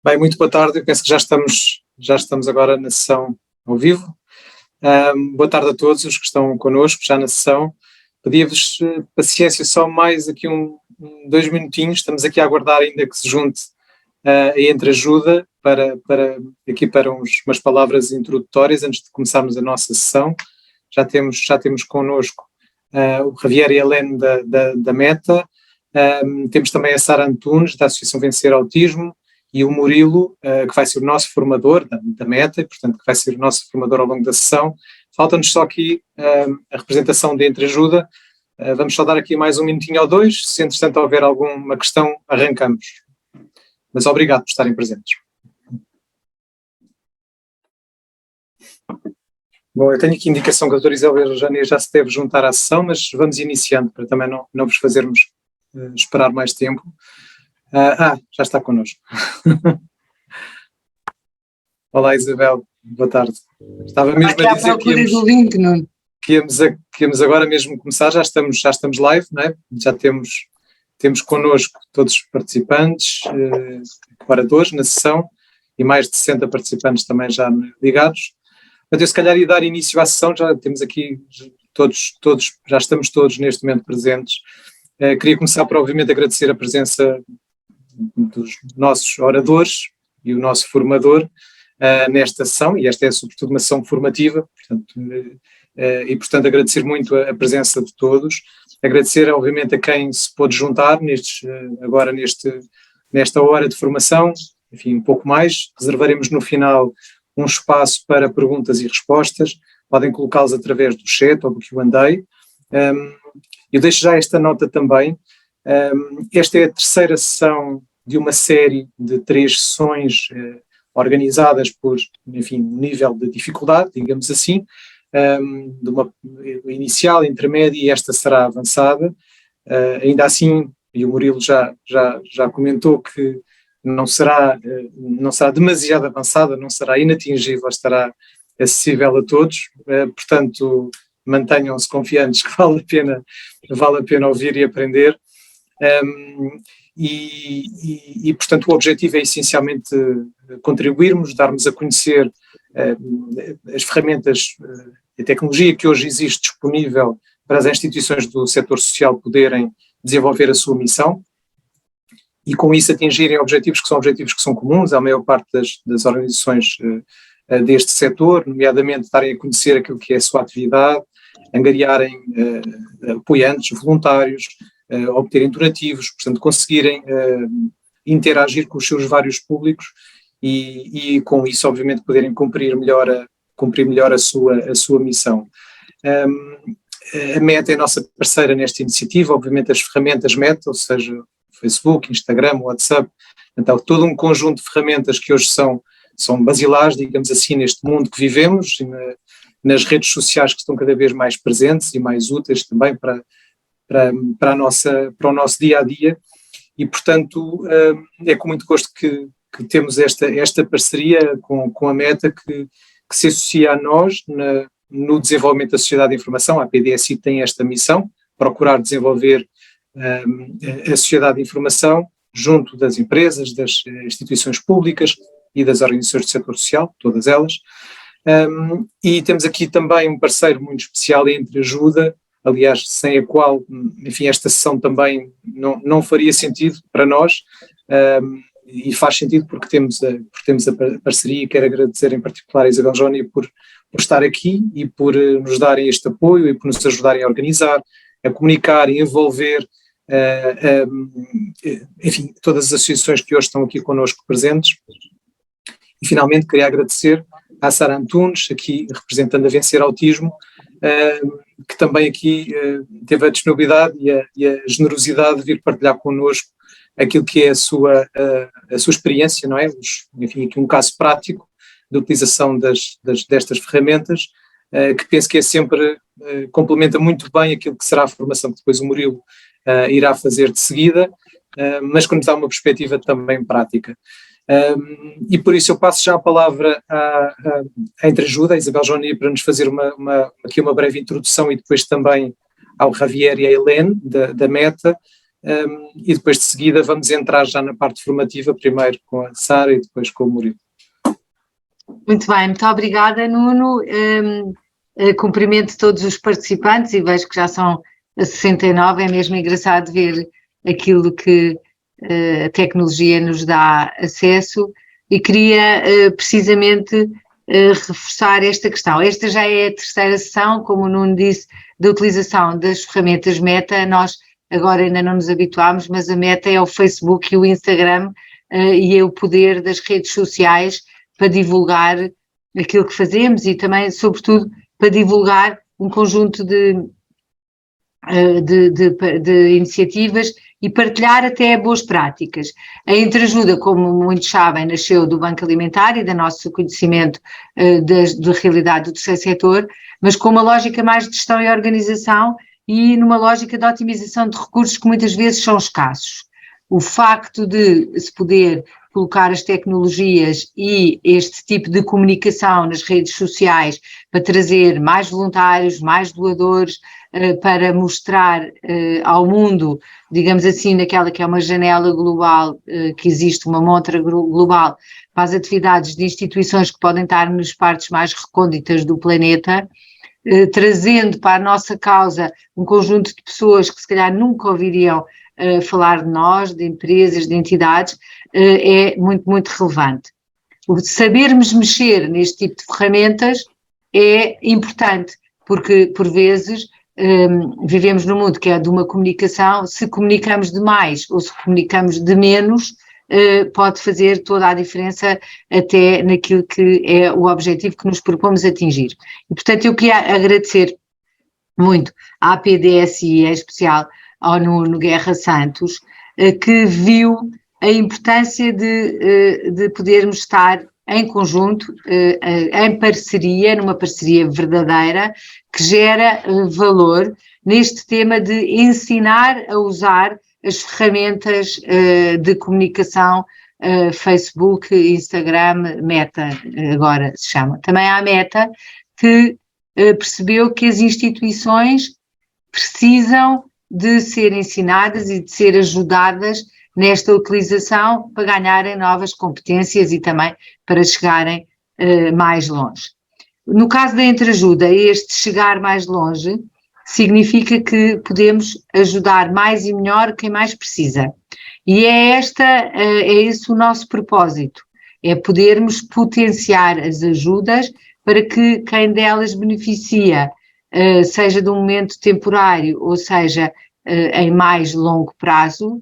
Bem, muito boa tarde, eu penso que já estamos agora na sessão ao vivo. Boa tarde a todos os que estão connosco já na sessão. Pedia-vos paciência, só mais aqui 2 minutinhos, estamos aqui a aguardar ainda que se junte a entreajuda para umas palavras introdutórias antes de começarmos a nossa sessão. Já temos connosco o Javier e a Helene da Meta, temos também a Sara Antunes da Associação Vencer Autismo e o Murilo, que vai ser o nosso formador da Meta, e, portanto que vai ser o nosso formador ao longo da sessão. Falta-nos só aqui a representação de entreajuda. Vamos só dar aqui mais 1 minutinho ou 2, se entretanto houver alguma questão, arrancamos. Mas obrigado por estarem presentes. Bom, eu tenho aqui indicação que a doutora Isabel Jânia já se deve juntar à sessão, mas vamos iniciando para também não vos fazermos esperar mais tempo. Já está connosco. Olá Isabel, boa tarde. Estava mesmo a dizer que íamos agora mesmo começar, já estamos live, não é? Já temos connosco todos os participantes, oradores na sessão e mais de 60 participantes também já ligados. Mas eu se calhar ia dar início à sessão, já temos aqui já estamos todos neste momento presentes. Queria começar por obviamente agradecer a presença dos nossos oradores e o nosso formador nesta sessão, e esta é sobretudo uma sessão formativa, portanto agradecer muito a presença de todos, agradecer obviamente a quem se pôde juntar nesta hora de formação, enfim, um pouco mais, reservaremos no final um espaço para perguntas e respostas, podem colocá-los através do chat ou do Q&A. Eu deixo já esta nota também, esta é a terceira sessão de uma série de 3 sessões organizadas por, enfim, nível de dificuldade, digamos assim, de uma inicial, intermédia, e esta será avançada. Ainda assim, e o Murilo já comentou que não será demasiado avançada, não será inatingível, estará acessível a todos, portanto mantenham-se confiantes que vale a pena ouvir e aprender. Portanto o objetivo é essencialmente contribuirmos, darmos a conhecer as ferramentas e a tecnologia que hoje existe disponível para as instituições do setor social poderem desenvolver a sua missão e com isso atingirem objetivos que são comuns à maior parte das organizações deste setor, nomeadamente darem a conhecer aquilo que é a sua atividade, angariarem apoiantes, voluntários, obterem donativos, portanto conseguirem interagir com os seus vários públicos e com isso obviamente poderem cumprir melhor a sua missão. A Meta é a nossa parceira nesta iniciativa, obviamente as ferramentas Meta, ou seja, Facebook, Instagram, WhatsApp, então todo um conjunto de ferramentas que hoje são basilares, digamos assim, neste mundo que vivemos, nas redes sociais que estão cada vez mais presentes e mais úteis também para o nosso dia-a-dia, e portanto é com muito gosto que temos esta parceria com a Meta que se associa a nós no desenvolvimento da sociedade de informação. A PDSI tem esta missão, procurar desenvolver a sociedade de informação junto das empresas, das instituições públicas e das organizações do setor social, todas elas, e temos aqui também um parceiro muito especial, a Entreajuda, aliás, sem a qual, enfim, esta sessão também não faria sentido para nós, e faz sentido porque temos a parceria, e quero agradecer em particular a Isabel Jânia por estar aqui e por nos darem este apoio e por nos ajudarem a organizar, a comunicar e envolver, enfim, todas as associações que hoje estão aqui connosco presentes. E finalmente queria agradecer à Sara Antunes, aqui representando a Vencer Autismo, que também aqui teve a disponibilidade e a generosidade de vir partilhar connosco aquilo que é a sua experiência, não é? Enfim, aqui um caso prático de utilização destas ferramentas, que penso que é sempre, complementa muito bem aquilo que será a formação que depois o Murilo irá fazer de seguida, mas que nos dá uma perspectiva também prática. E por isso eu passo já a palavra à Entreajuda, a Isabel Jânia, para nos fazer aqui uma breve introdução, e depois também ao Javier e à Helene da Meta, e depois de seguida vamos entrar já na parte formativa, primeiro com a Sara e depois com o Murilo. Muito bem, muito obrigada, Nuno. Cumprimento todos os participantes e vejo que já são 69, é mesmo engraçado ver aquilo que a tecnologia nos dá acesso e queria precisamente reforçar esta questão. Esta já é a terceira sessão, como o Nuno disse, da utilização das ferramentas Meta. Nós agora ainda não nos habituámos, mas a Meta é o Facebook e o Instagram e é o poder das redes sociais para divulgar aquilo que fazemos e também, sobretudo, para divulgar um conjunto de iniciativas e partilhar até boas práticas. A Entreajuda, como muitos sabem, nasceu do Banco Alimentar e do nosso conhecimento da realidade do terceiro setor, mas com uma lógica mais de gestão e organização e numa lógica de otimização de recursos que muitas vezes são escassos. O facto de se poder colocar as tecnologias e este tipo de comunicação nas redes sociais para trazer mais voluntários, mais doadores, para mostrar ao mundo, digamos assim, naquela que é uma janela global, que existe uma montra global para as atividades de instituições que podem estar nas partes mais recônditas do planeta, trazendo para a nossa causa um conjunto de pessoas que se calhar nunca ouviriam falar de nós, de empresas, de entidades, é muito, muito relevante. O sabermos mexer neste tipo de ferramentas é importante, porque por vezes vivemos num mundo que é de uma comunicação, se comunicamos demais ou se comunicamos de menos, pode fazer toda a diferença até naquilo que é o objetivo que nos propomos atingir. E portanto eu queria agradecer muito à APDSI, em especial ao Nuno Guerra Santos, que viu a importância de podermos estar em conjunto, em parceria, numa parceria verdadeira, que gera valor neste tema de ensinar a usar as ferramentas de comunicação, Facebook, Instagram, Meta, agora se chama. Também há a Meta, que percebeu que as instituições precisam de ser ensinadas e de ser ajudadas nesta utilização para ganharem novas competências e também para chegarem mais longe. No caso da Entreajuda, este chegar mais longe significa que podemos ajudar mais e melhor quem mais precisa. E é esse o nosso propósito, é podermos potenciar as ajudas para que quem delas beneficia, seja de um momento temporário ou seja em mais longo prazo,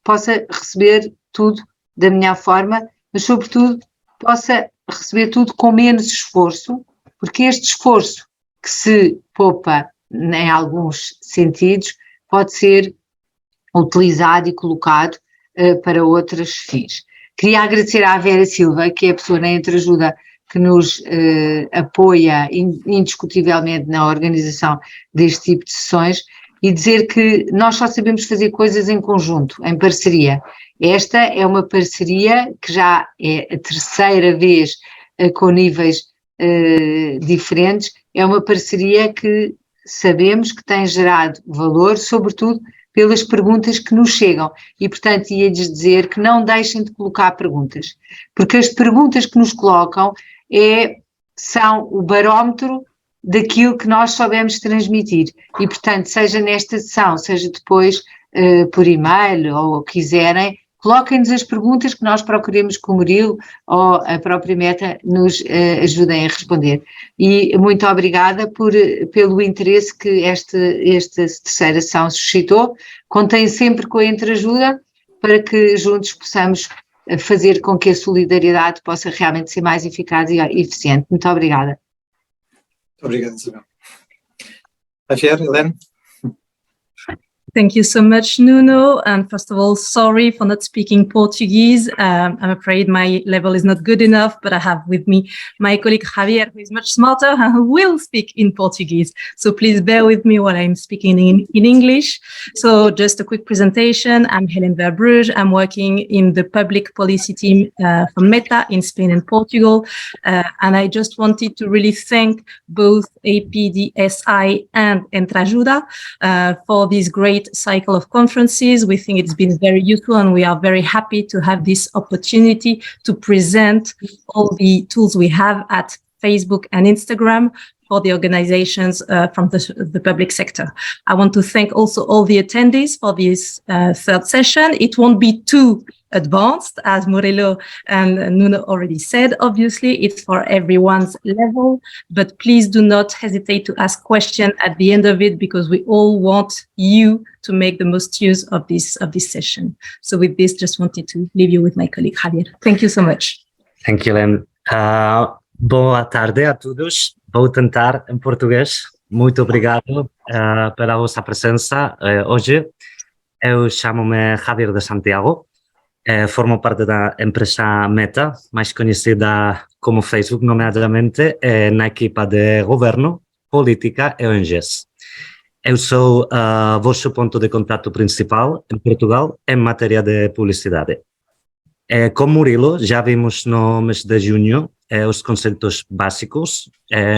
possa receber tudo da melhor forma, mas sobretudo possa receber tudo com menos esforço, porque este esforço que se poupa em alguns sentidos pode ser utilizado e colocado para outros fins. Queria agradecer à Vera Silva, que é a pessoa na Entreajuda que nos apoia indiscutivelmente na organização deste tipo de sessões, e dizer que nós só sabemos fazer coisas em conjunto, em parceria. Esta é uma parceria que já é a terceira vez com níveis diferentes, é uma parceria que sabemos que tem gerado valor, sobretudo pelas perguntas que nos chegam, e portanto ia-lhes dizer que não deixem de colocar perguntas, porque as perguntas que nos colocam são o barómetro daquilo que nós soubemos transmitir, e portanto seja nesta sessão, seja depois por e-mail ou quiserem, coloquem-nos as perguntas que nós procuremos que o Murilo ou a própria Meta nos ajudem a responder. E muito obrigada pelo interesse que esta terceira sessão suscitou. Contem sempre com a Entreajuda para que juntos possamos fazer com que a solidariedade possa realmente ser mais eficaz e eficiente. Muito obrigada. Obrigado, Isabel. Javier, Helene? Thank you so much, Nuno. And first of all, sorry for not speaking Portuguese. I'm afraid my level is not good enough, but I have with me my colleague Javier, who is much smarter and who will speak in Portuguese. So please bear with me while I'm speaking in English. So just a quick presentation. I'm Helene Verbruge. I'm working in the public policy team for Meta in Spain and Portugal. And I just wanted to really thank both APDSI and Entreajuda for this great great cycle of conferences. We think it's been very useful, and we are very happy to have this opportunity to present all the tools we have at Facebook and Instagram for the organizations from the public sector. I want to thank also all the attendees for this third session. It won't be too advanced, as Murilo and Nuno already said. Obviously, it's for everyone's level, but please do not hesitate to ask questions at the end of it, because we all want you to make the most use of this session. So with this, just wanted to leave you with my colleague Javier. Thank you so much. Thank you, Len. Boa tarde a todos. Vou tentar em português. Muito obrigado pela vossa presença hoje. Eu chamo-me Javier de Santiago. Formo parte da empresa Meta, mais conhecida como Facebook, nomeadamente na equipa de governo, política e ONGs. Eu sou vosso ponto de contato principal em Portugal em matéria de publicidade. Com Murilo, já vimos no mês de junho os conceitos básicos,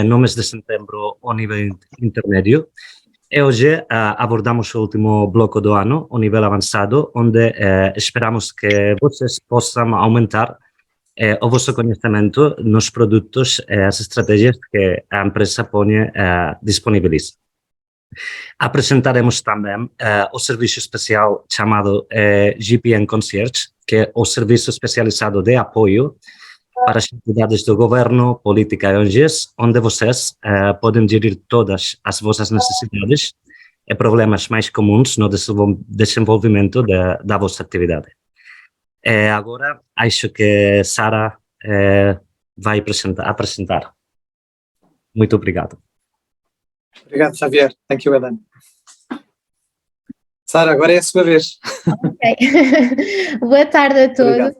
no mês de setembro o nível intermédio, e hoje abordamos o último bloco do ano, o nível avançado, onde esperamos que vocês possam aumentar o vosso conhecimento nos produtos e as estratégias que a empresa disponibiliza. Apresentaremos também o serviço especial chamado GPN Concierge, que é o serviço especializado de apoio para as entidades do governo, política e ONGs, onde vocês podem gerir todas as vossas necessidades e problemas mais comuns no desenvolvimento da vossa atividade. Agora, acho que Sara vai apresentar. Muito obrigado. Obrigado, Javier. Thank you, Ellen. Sara, agora é a sua vez. Ok. Boa tarde a todos.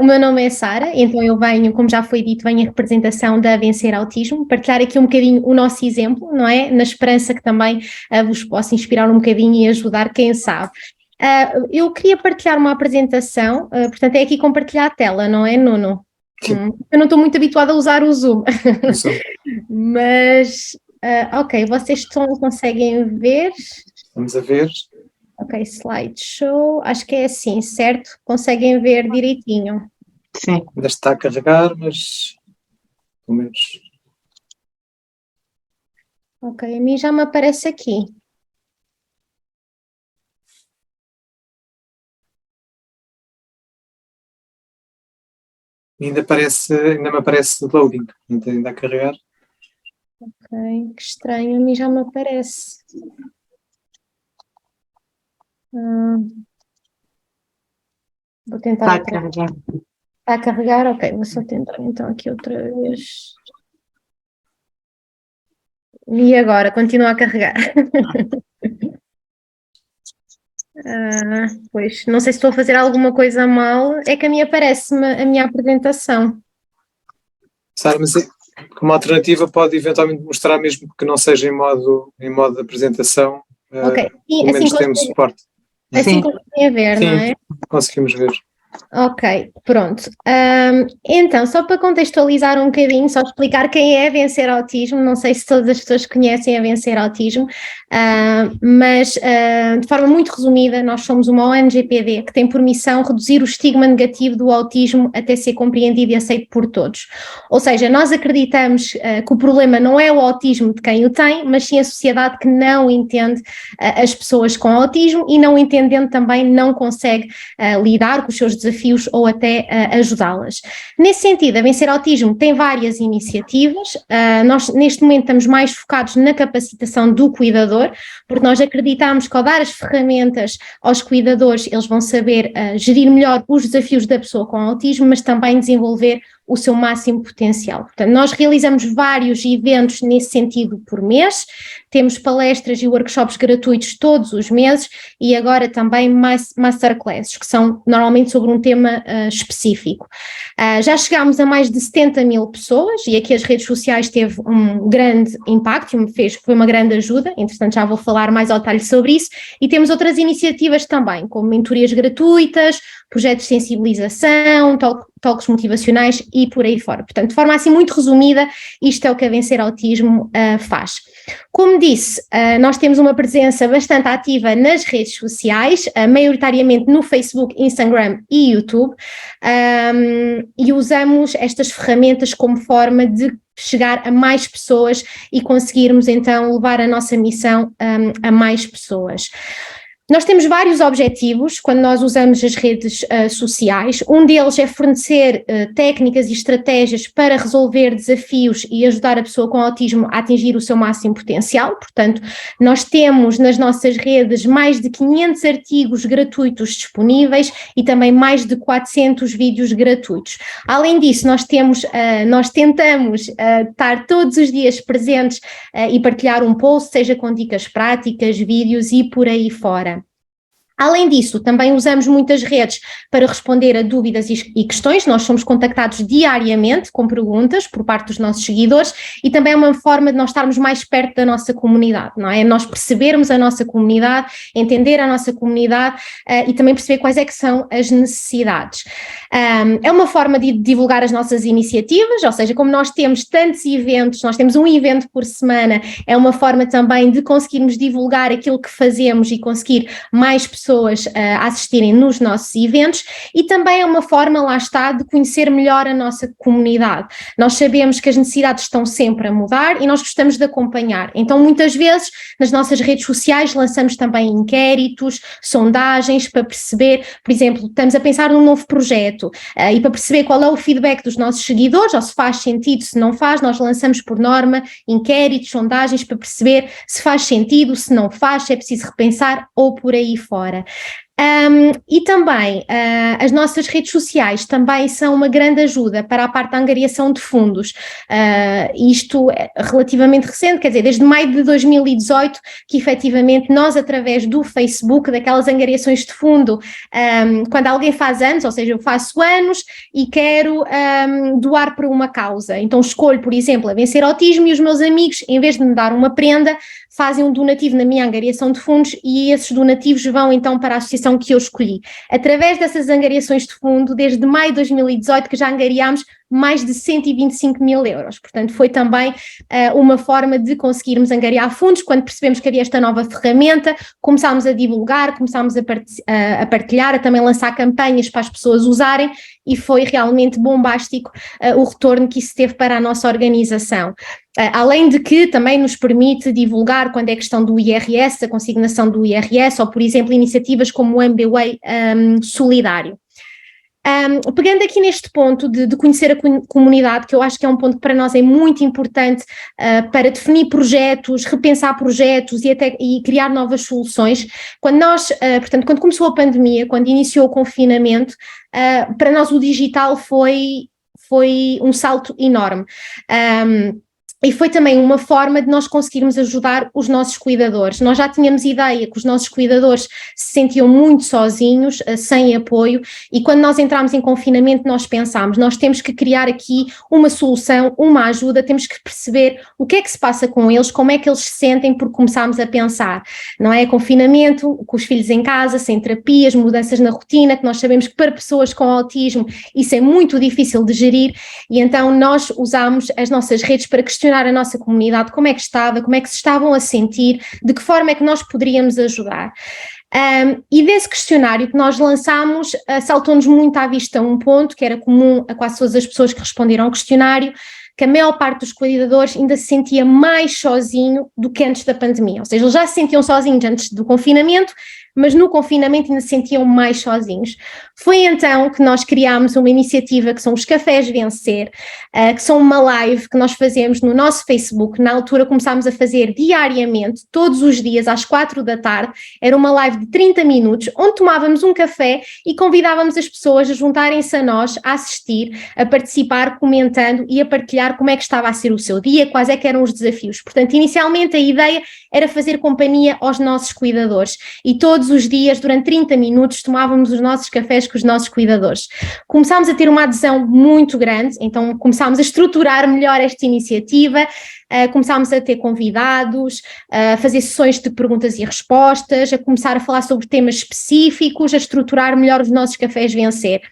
O meu nome é Sara, então eu venho, como já foi dito, venho em representação da Vencer Autismo, partilhar aqui um bocadinho o nosso exemplo, não é? Na esperança que também vos possa inspirar um bocadinho e ajudar quem sabe. Eu queria partilhar uma apresentação, portanto é aqui compartilhar a tela, não é, Nuno? Eu não estou muito habituada a usar o Zoom, mas, ok, vocês conseguem ver? Vamos a ver. Ok, slideshow, acho que é assim, certo? Conseguem ver direitinho? Sim. Ainda está a carregar, mas pelo menos. Ok, a mim já me aparece aqui. Ainda me aparece loading, ainda a carregar. Ok, que estranho, a mim já me aparece. Vou tentar. Está a carregar. Está a carregar? Ok, vou só tentar então aqui outra vez. E agora? Continua a carregar. Pois, não sei se estou a fazer alguma coisa mal. É que a mim aparece-me a minha apresentação. Sara, mas como alternativa pode eventualmente mostrar, mesmo que não seja em modo de apresentação, Ok, pelo menos temos suporte. Assim conseguem a ver, Sim, não é? conseguimos ver. Ok, pronto. Então, só para contextualizar um bocadinho, só explicar quem é Vencer Autismo, não sei se todas as pessoas conhecem a Vencer Autismo, mas de forma muito resumida, nós somos uma ONG-PD que tem por missão reduzir o estigma negativo do autismo até ser compreendido e aceito por todos. Ou seja, nós acreditamos que o problema não é o autismo de quem o tem, mas sim a sociedade que não entende as pessoas com autismo e não entendendo também não consegue lidar com os seus desafios ou até ajudá-las. Nesse sentido, a Vencer Autismo tem várias iniciativas. Nós neste momento estamos mais focados na capacitação do cuidador, porque nós acreditamos que ao dar as ferramentas aos cuidadores, eles vão saber gerir melhor os desafios da pessoa com autismo, mas também desenvolver o seu máximo potencial. Portanto, nós realizamos vários eventos nesse sentido por mês, temos palestras e workshops gratuitos todos os meses e agora também masterclasses, que são normalmente sobre sobre um tema específico. Já chegámos a mais de 70 mil pessoas e aqui as redes sociais teve um grande impacto, foi uma grande ajuda, entretanto já vou falar mais ao detalhe sobre isso, e temos outras iniciativas também, como mentorias gratuitas, projetos de sensibilização, talks motivacionais e por aí fora. Portanto, de forma assim muito resumida, isto é o que a Vencer Autismo faz. Como disse, nós temos uma presença bastante ativa nas redes sociais, maioritariamente no Facebook, Instagram e YouTube, e usamos estas ferramentas como forma de chegar a mais pessoas e conseguirmos então levar a nossa missão a mais pessoas. Nós temos vários objetivos quando nós usamos as redes sociais. Um deles é fornecer técnicas e estratégias para resolver desafios e ajudar a pessoa com autismo a atingir o seu máximo potencial. Portanto, nós temos nas nossas redes mais de 500 artigos gratuitos disponíveis e também mais de 400 vídeos gratuitos. Além disso, nós tentamos estar todos os dias presentes e partilhar um post, seja com dicas práticas, vídeos e por aí fora. Além disso, também usamos muitas redes para responder a dúvidas e questões. Nós somos contactados diariamente com perguntas por parte dos nossos seguidores e também é uma forma de nós estarmos mais perto da nossa comunidade, não é? Nós percebermos a nossa comunidade, entender a nossa comunidade e também perceber quais é que são as necessidades. É uma forma de divulgar as nossas iniciativas, ou seja, como nós temos tantos eventos, nós temos um evento por semana, é uma forma também de conseguirmos divulgar aquilo que fazemos e conseguir mais pessoas a assistirem nos nossos eventos e também é uma forma, lá está, de conhecer melhor a nossa comunidade. Nós sabemos que as necessidades estão sempre a mudar e nós gostamos de acompanhar. Então, muitas vezes, nas nossas redes sociais lançamos também inquéritos, sondagens para perceber, por exemplo, estamos a pensar num novo projeto e para perceber qual é o feedback dos nossos seguidores, ou se faz sentido, se não faz, nós lançamos por norma inquéritos, sondagens para perceber se faz sentido, se não faz, se é preciso repensar ou por aí fora. E também as nossas redes sociais também são uma grande ajuda para a parte da angariação de fundos. Isto é relativamente recente, quer dizer, desde maio de 2018 que efetivamente nós através do Facebook, daquelas angariações de fundo, quando alguém faz anos, ou seja, eu faço anos e quero doar para uma causa, então escolho, por exemplo, a Vencer Autismo e os meus amigos, em vez de me dar uma prenda, fazem um donativo na minha angariação de fundos e esses donativos vão então para a associação que eu escolhi. Através dessas angariações de fundo, desde maio de 2018 que já angariámos mais de 125 mil euros, portanto foi também uma forma de conseguirmos angariar fundos. Quando percebemos que havia esta nova ferramenta, começámos a divulgar, começámos a partilhar, a também lançar campanhas para as pessoas usarem e foi realmente bombástico o retorno que isso teve para a nossa organização. Além de que também nos permite divulgar quando é questão do IRS, a consignação do IRS ou, por exemplo, iniciativas como o MBWay Solidário. Pegando aqui neste ponto de conhecer a comunidade, que eu acho que é um ponto que para nós é muito importante para definir projetos, repensar projetos e criar novas soluções, quando começou a pandemia, quando iniciou o confinamento, para nós o digital foi um salto enorme. E foi também uma forma de nós conseguirmos ajudar os nossos cuidadores. Nós já tínhamos ideia que os nossos cuidadores se sentiam muito sozinhos, sem apoio, e quando nós entramos em confinamento nós pensámos, nós temos que criar aqui uma solução, uma ajuda, temos que perceber o que é que se passa com eles, como é que eles se sentem, porque começámos a pensar, não é? Confinamento, com os filhos em casa, sem terapias, mudanças na rotina, que nós sabemos que para pessoas com autismo isso é muito difícil de gerir, e então nós usámos as nossas redes para questionar a nossa comunidade, como é que estava, como é que se estavam a sentir, de que forma é que nós poderíamos ajudar. E desse questionário que nós lançámos, saltou-nos muito à vista um ponto que era comum a quase todas as pessoas que responderam ao questionário, que a maior parte dos cuidadores ainda se sentia mais sozinho do que antes da pandemia, ou seja, eles já se sentiam sozinhos antes do confinamento, mas no confinamento ainda se sentiam mais sozinhos. Foi então que nós criámos uma iniciativa que são os Cafés Vencer, que são uma live que nós fazemos no nosso Facebook. Na altura começámos a fazer diariamente, todos os dias às 4 da tarde, era uma live de 30 minutos, onde tomávamos um café e convidávamos as pessoas a juntarem-se a nós, a assistir, a participar, comentando e a partilhar como é que estava a ser o seu dia, quais é que eram os desafios. Portanto, inicialmente a ideia era fazer companhia aos nossos cuidadores e todos todos os dias, durante 30 minutos, tomávamos os nossos cafés com os nossos cuidadores. Começámos a ter uma adesão muito grande, então começámos a estruturar melhor esta iniciativa, começámos a ter convidados, a fazer sessões de perguntas e respostas, a começar a falar sobre temas específicos, a estruturar melhor os nossos cafés vencer.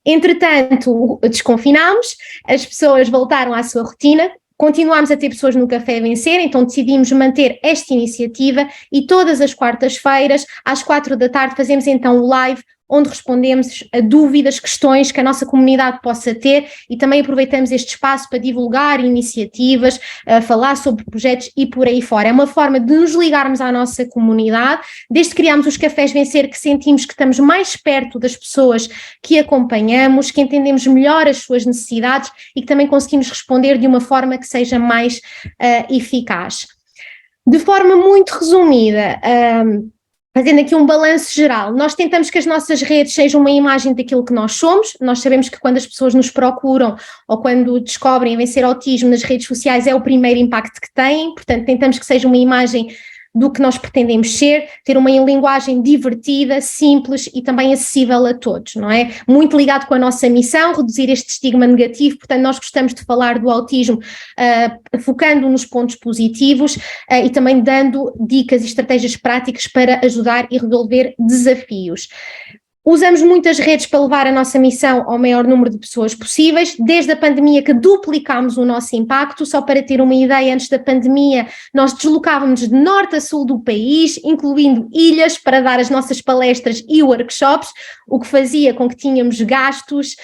Entretanto, desconfinámos, as pessoas voltaram à sua rotina, continuámos a ter pessoas no Café Vencer, então decidimos manter esta iniciativa e todas as quartas-feiras, às 4 da tarde, fazemos então o live, onde respondemos a dúvidas, questões que a nossa comunidade possa ter e também aproveitamos este espaço para divulgar iniciativas, falar sobre projetos e por aí fora. É uma forma de nos ligarmos à nossa comunidade, desde que criámos os Cafés Vencer, que sentimos que estamos mais perto das pessoas que acompanhamos, que entendemos melhor as suas necessidades e que também conseguimos responder de uma forma que seja mais eficaz. De forma muito resumida, fazendo aqui um balanço geral, nós tentamos que as nossas redes sejam uma imagem daquilo que nós somos. Nós sabemos que quando as pessoas nos procuram ou quando descobrem Vencer Autismo nas redes sociais é o primeiro impacto que têm, portanto tentamos que seja uma imagem do que nós pretendemos ser, ter uma linguagem divertida, simples e também acessível a todos, não é? Muito ligado com a nossa missão, reduzir este estigma negativo, portanto nós gostamos de falar do autismo focando nos pontos positivos e também dando dicas e estratégias práticas para ajudar e resolver desafios. Usamos muitas redes para levar a nossa missão ao maior número de pessoas possíveis, desde a pandemia que duplicámos o nosso impacto. Só para ter uma ideia, antes da pandemia nós deslocávamos de norte a sul do país, incluindo ilhas, para dar as nossas palestras e workshops, o que fazia com que tínhamos gastos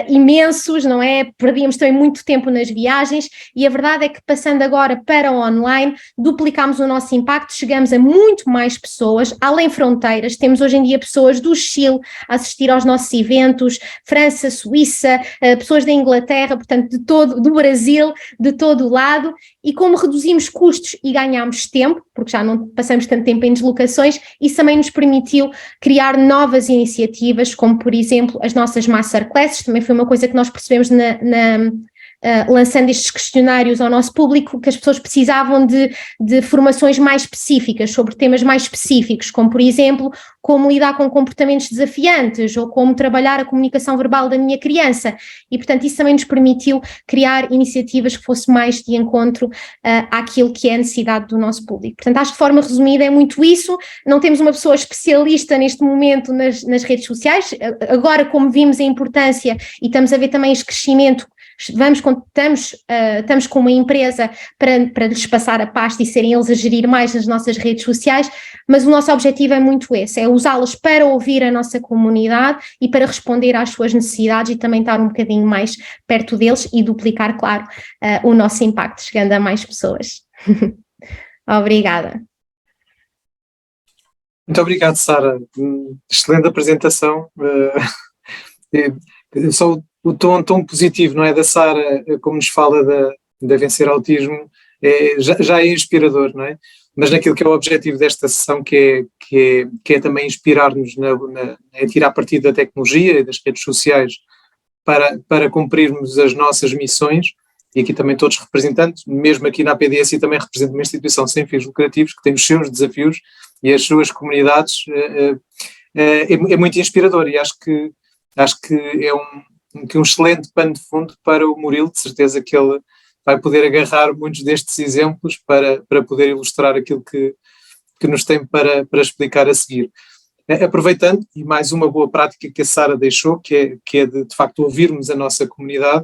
imensos, não é? Perdíamos também muito tempo nas viagens e a verdade é que passando agora para o online, duplicámos o nosso impacto, chegamos a muito mais pessoas, além fronteiras. Temos hoje em dia pessoas do Chile a assistir aos nossos eventos, França, Suíça, pessoas da Inglaterra, portanto do Brasil, de todo o lado, e como reduzimos custos e ganhámos tempo, porque já não passamos tanto tempo em deslocações, isso também nos permitiu criar novas iniciativas, como por exemplo as nossas Masterclasses. Também foi uma coisa que nós percebemos lançando estes questionários ao nosso público, que as pessoas precisavam de formações mais específicas, sobre temas mais específicos, como por exemplo, como lidar com comportamentos desafiantes, ou como trabalhar a comunicação verbal da minha criança, e portanto isso também nos permitiu criar iniciativas que fossem mais de encontro àquilo que é a necessidade do nosso público. Portanto, acho que de forma resumida é muito isso. Não temos uma pessoa especialista neste momento nas redes sociais, agora como vimos a importância e estamos a ver também este crescimento, estamos com uma empresa para lhes passar a pasta e serem eles a gerir mais nas nossas redes sociais, mas o nosso objetivo é muito esse, é usá-las para ouvir a nossa comunidade e para responder às suas necessidades e também estar um bocadinho mais perto deles e duplicar, claro, o nosso impacto, chegando a mais pessoas. Obrigada. Muito obrigado, Sara. Excelente apresentação. Só o tom positivo, não é, da Sara, como nos fala da Vencer Autismo, já é inspirador, não é? Mas naquilo que é o objetivo desta sessão, que é também inspirar-nos a tirar partido da tecnologia e das redes sociais para cumprirmos as nossas missões, e aqui também todos representantes, mesmo aqui na APDS e também represento uma instituição sem fins lucrativos, que tem os seus desafios e as suas comunidades, é muito inspirador, e acho que é um excelente pano de fundo para o Murilo. De certeza que ele vai poder agarrar muitos destes exemplos para poder ilustrar aquilo que nos tem para explicar a seguir. Aproveitando, e mais uma boa prática que a Sara deixou, que é de facto ouvirmos a nossa comunidade.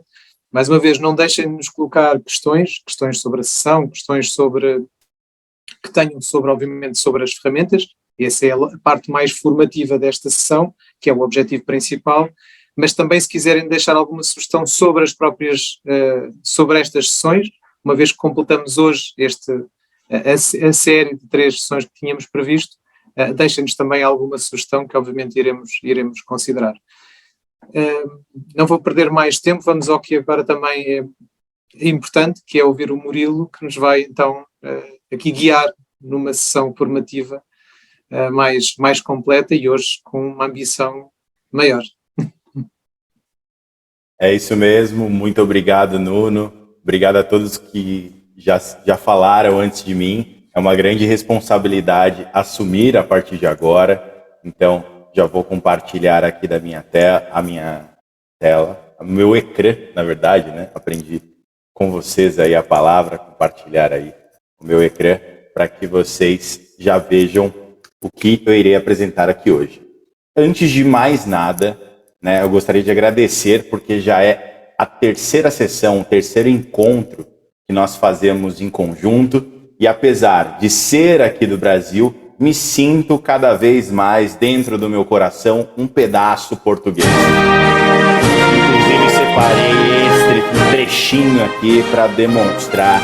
Mais uma vez, não deixem de nos colocar questões sobre a sessão, questões que tenham obviamente, sobre as ferramentas. Essa é a parte mais formativa desta sessão, que é o objetivo principal, mas também se quiserem deixar alguma sugestão sobre sobre estas sessões, uma vez que completamos hoje a série de 3 sessões que tínhamos previsto, deixem-nos também alguma sugestão que obviamente iremos considerar. Não vou perder mais tempo, vamos ao que agora também é importante, que é ouvir o Murilo, que nos vai então aqui guiar numa sessão formativa mais completa e hoje com uma ambição maior. É isso mesmo, muito obrigado, Nuno. Obrigado a todos que já falaram antes de mim. É uma grande responsabilidade assumir a partir de agora. Então, já vou compartilhar aqui da minha tela, o meu ecrã, na verdade, né? Aprendi com vocês aí a palavra, compartilhar aí o meu ecrã, para que vocês já vejam o que eu irei apresentar aqui hoje. Antes de mais nada, né, eu gostaria de agradecer, porque já é a terceira sessão, o terceiro encontro que nós fazemos em conjunto, e apesar de ser aqui do Brasil, me sinto cada vez mais dentro do meu coração um pedaço português. Inclusive separei um trechinho aqui para demonstrar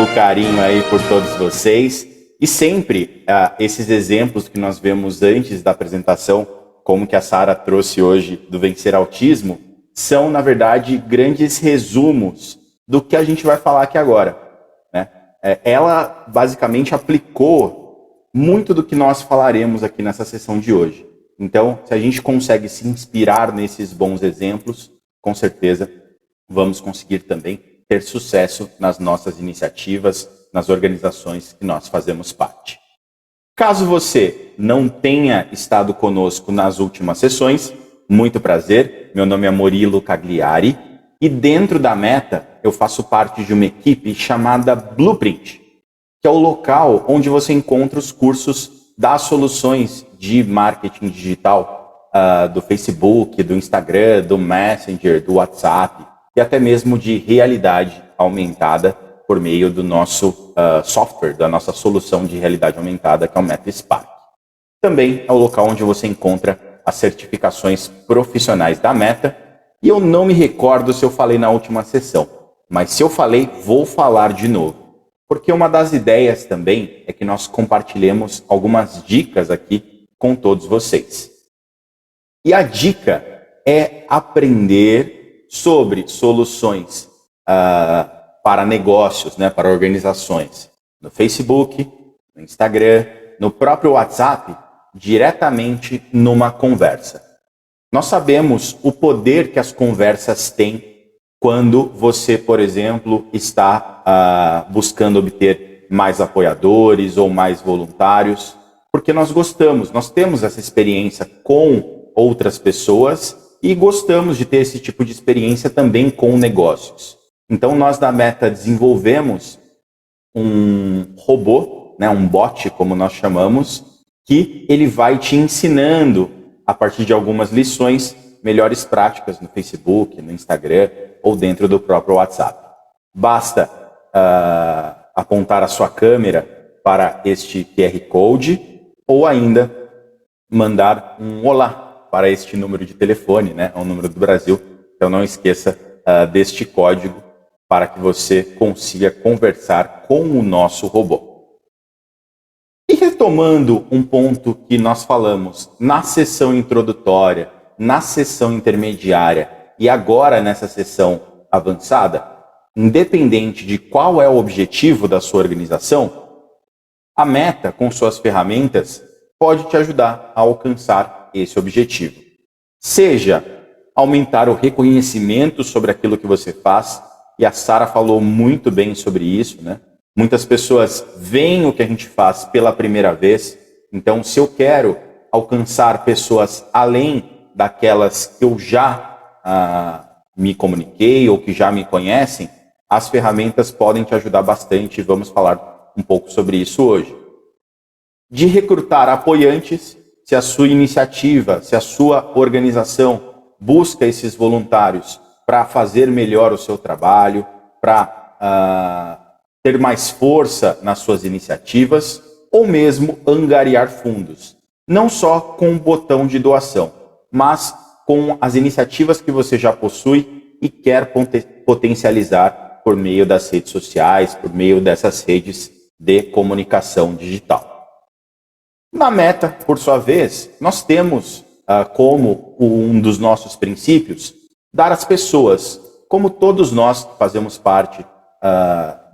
o carinho aí por todos vocês. E sempre esses exemplos que nós vemos antes da apresentação, como que a Sara trouxe hoje do Vencer Autismo, são, na verdade, grandes resumos do que a gente vai falar aqui agora, né? Ela basicamente aplicou muito do que nós falaremos aqui nessa sessão de hoje. Então, se a gente consegue se inspirar nesses bons exemplos, com certeza vamos conseguir também ter sucesso nas nossas iniciativas, nas organizações que nós fazemos parte. Caso você não tenha estado conosco nas últimas sessões, muito prazer, meu nome é Murilo Cagliari e dentro da Meta eu faço parte de uma equipe chamada Blueprint, que é o local onde você encontra os cursos das soluções de marketing digital do Facebook, do Instagram, do Messenger, do WhatsApp e até mesmo de realidade aumentada por meio do nosso software, da nossa solução de realidade aumentada, que é o Meta Spark. Também é o local onde você encontra as certificações profissionais da Meta, e eu não me recordo se eu falei na última sessão, mas se eu falei, vou falar de novo, porque uma das ideias também é que nós compartilhemos algumas dicas aqui com todos vocês. E a dica é aprender sobre soluções para negócios, né, para organizações, no Facebook, no Instagram, no próprio WhatsApp, diretamente numa conversa. Nós sabemos o poder que as conversas têm quando você, por exemplo, está buscando obter mais apoiadores ou mais voluntários, porque nós gostamos, nós temos essa experiência com outras pessoas e gostamos de ter esse tipo de experiência também com negócios. Então, nós da Meta desenvolvemos um robô, né, um bot, como nós chamamos, que ele vai te ensinando, a partir de algumas lições, melhores práticas no Facebook, no Instagram ou dentro do próprio WhatsApp. Basta apontar a sua câmera para este QR Code ou ainda mandar um olá para este número de telefone, né, é o número do Brasil. Então não esqueça deste código para que você consiga conversar com o nosso robô. E retomando um ponto que nós falamos na sessão introdutória, na sessão intermediária e agora nessa sessão avançada, independente de qual é o objetivo da sua organização, a Meta, com suas ferramentas, pode te ajudar a alcançar esse objetivo. Seja aumentar o reconhecimento sobre aquilo que você faz, e a Sara falou muito bem sobre isso, né? Muitas pessoas veem o que a gente faz pela primeira vez, então se eu quero alcançar pessoas além daquelas que eu já me comuniquei ou que já me conhecem, as ferramentas podem te ajudar bastante e vamos falar um pouco sobre isso hoje. De recrutar apoiantes, se a sua iniciativa, se a sua organização busca esses voluntários para fazer melhor o seu trabalho, para ter mais força nas suas iniciativas, ou mesmo angariar fundos. Não só com um botão de doação, mas com as iniciativas que você já possui e quer potencializar por meio das redes sociais, por meio dessas redes de comunicação digital. Na Meta, por sua vez, nós temos como um dos nossos princípios dar às pessoas, como todos nós que fazemos parte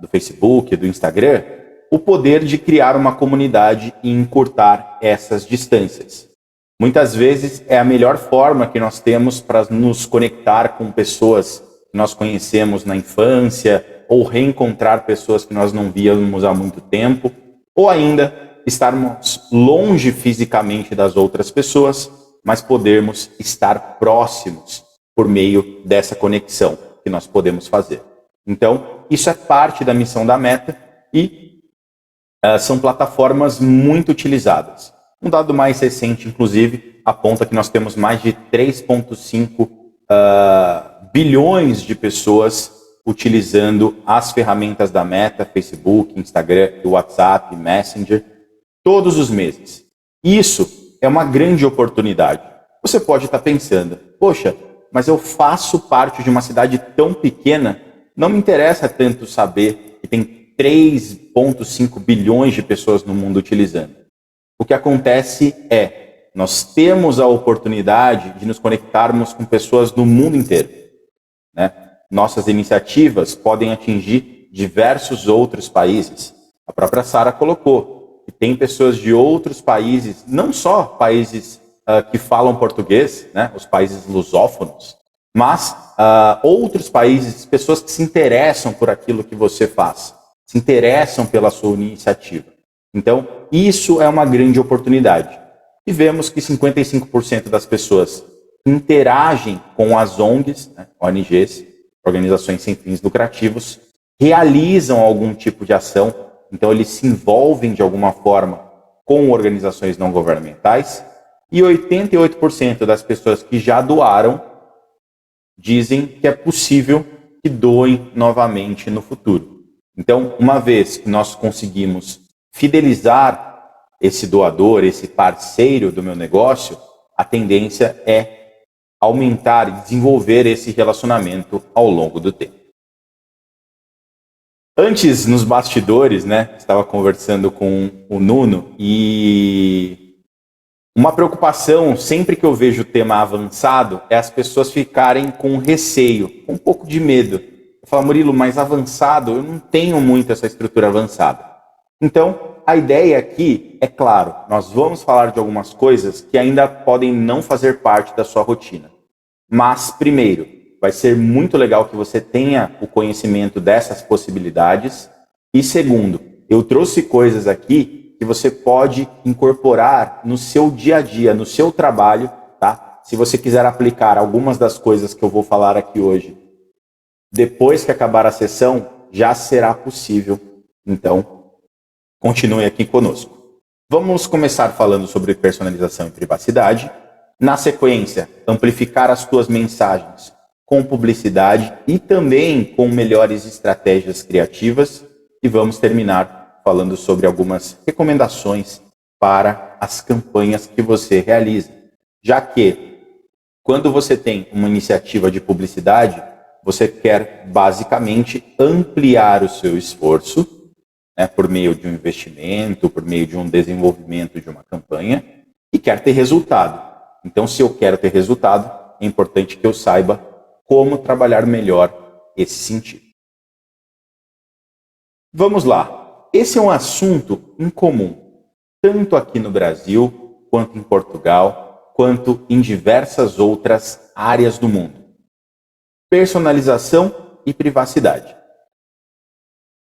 do Facebook, do Instagram, o poder de criar uma comunidade e encurtar essas distâncias. Muitas vezes é a melhor forma que nós temos para nos conectar com pessoas que nós conhecemos na infância ou reencontrar pessoas que nós não víamos há muito tempo. Ou ainda, estarmos longe fisicamente das outras pessoas, mas podermos estar próximos por meio dessa conexão que nós podemos fazer. Então, isso é parte da missão da Meta e são plataformas muito utilizadas. Um dado mais recente, inclusive, aponta que nós temos mais de 3,5 bilhões de pessoas utilizando as ferramentas da Meta, Facebook, Instagram, WhatsApp, Messenger, todos os meses. Isso é uma grande oportunidade. Você pode estar pensando, poxa, mas eu faço parte de uma cidade tão pequena, não me interessa tanto saber que tem 3,5 bilhões de pessoas no mundo utilizando. O que acontece é, nós temos a oportunidade de nos conectarmos com pessoas do mundo inteiro, né? Nossas iniciativas podem atingir diversos outros países. A própria Sara colocou que tem pessoas de outros países, não só países que falam português, né, os países lusófonos, mas outros países, pessoas que se interessam por aquilo que você faz, se interessam pela sua iniciativa. Então, isso é uma grande oportunidade. E vemos que 55% das pessoas interagem com as ONGs, né, ONGs, organizações sem fins lucrativos, realizam algum tipo de ação, então eles se envolvem de alguma forma com organizações não governamentais, e 88% das pessoas que já doaram dizem que é possível que doem novamente no futuro. Então, uma vez que nós conseguimos fidelizar esse doador, esse parceiro do meu negócio, a tendência é aumentar e desenvolver esse relacionamento ao longo do tempo. Antes, nos bastidores, né, estava conversando com o Nuno e uma preocupação, sempre que eu vejo o tema avançado, é as pessoas ficarem com receio, com um pouco de medo. Eu falo, Murilo, mas avançado, eu não tenho muito essa estrutura avançada. Então, a ideia aqui, é claro, nós vamos falar de algumas coisas que ainda podem não fazer parte da sua rotina. Mas, primeiro, vai ser muito legal que você tenha o conhecimento dessas possibilidades. E segundo, eu trouxe coisas aqui que você pode incorporar no seu dia a dia, no seu trabalho, tá? Se você quiser aplicar algumas das coisas que eu vou falar aqui hoje, depois que acabar a sessão, já será possível. Então, continue aqui conosco. Vamos começar falando sobre personalização e privacidade. Na sequência, amplificar as tuas mensagens com publicidade e também com melhores estratégias criativas. E vamos terminar falando sobre algumas recomendações para as campanhas que você realiza. Já que, quando você tem uma iniciativa de publicidade, você quer basicamente ampliar o seu esforço, né, por meio de um investimento, por meio de um desenvolvimento de uma campanha, e quer ter resultado. Então, se eu quero ter resultado, é importante que eu saiba como trabalhar melhor esse sentido. Vamos lá. Esse é um assunto incomum, tanto aqui no Brasil, quanto em Portugal, quanto em diversas outras áreas do mundo. Personalização e privacidade.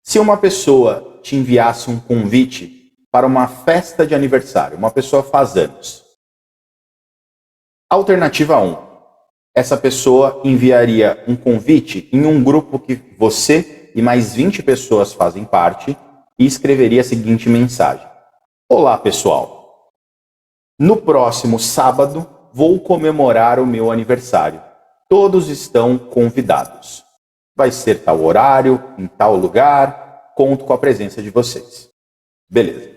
Se uma pessoa te enviasse um convite para uma festa de aniversário, uma pessoa faz anos. Alternativa 1. Essa pessoa enviaria um convite em um grupo que você e mais 20 pessoas fazem parte e escreveria a seguinte mensagem. Olá, pessoal. No próximo sábado, vou comemorar o meu aniversário. Todos estão convidados. Vai ser tal horário, em tal lugar, conto com a presença de vocês. Beleza.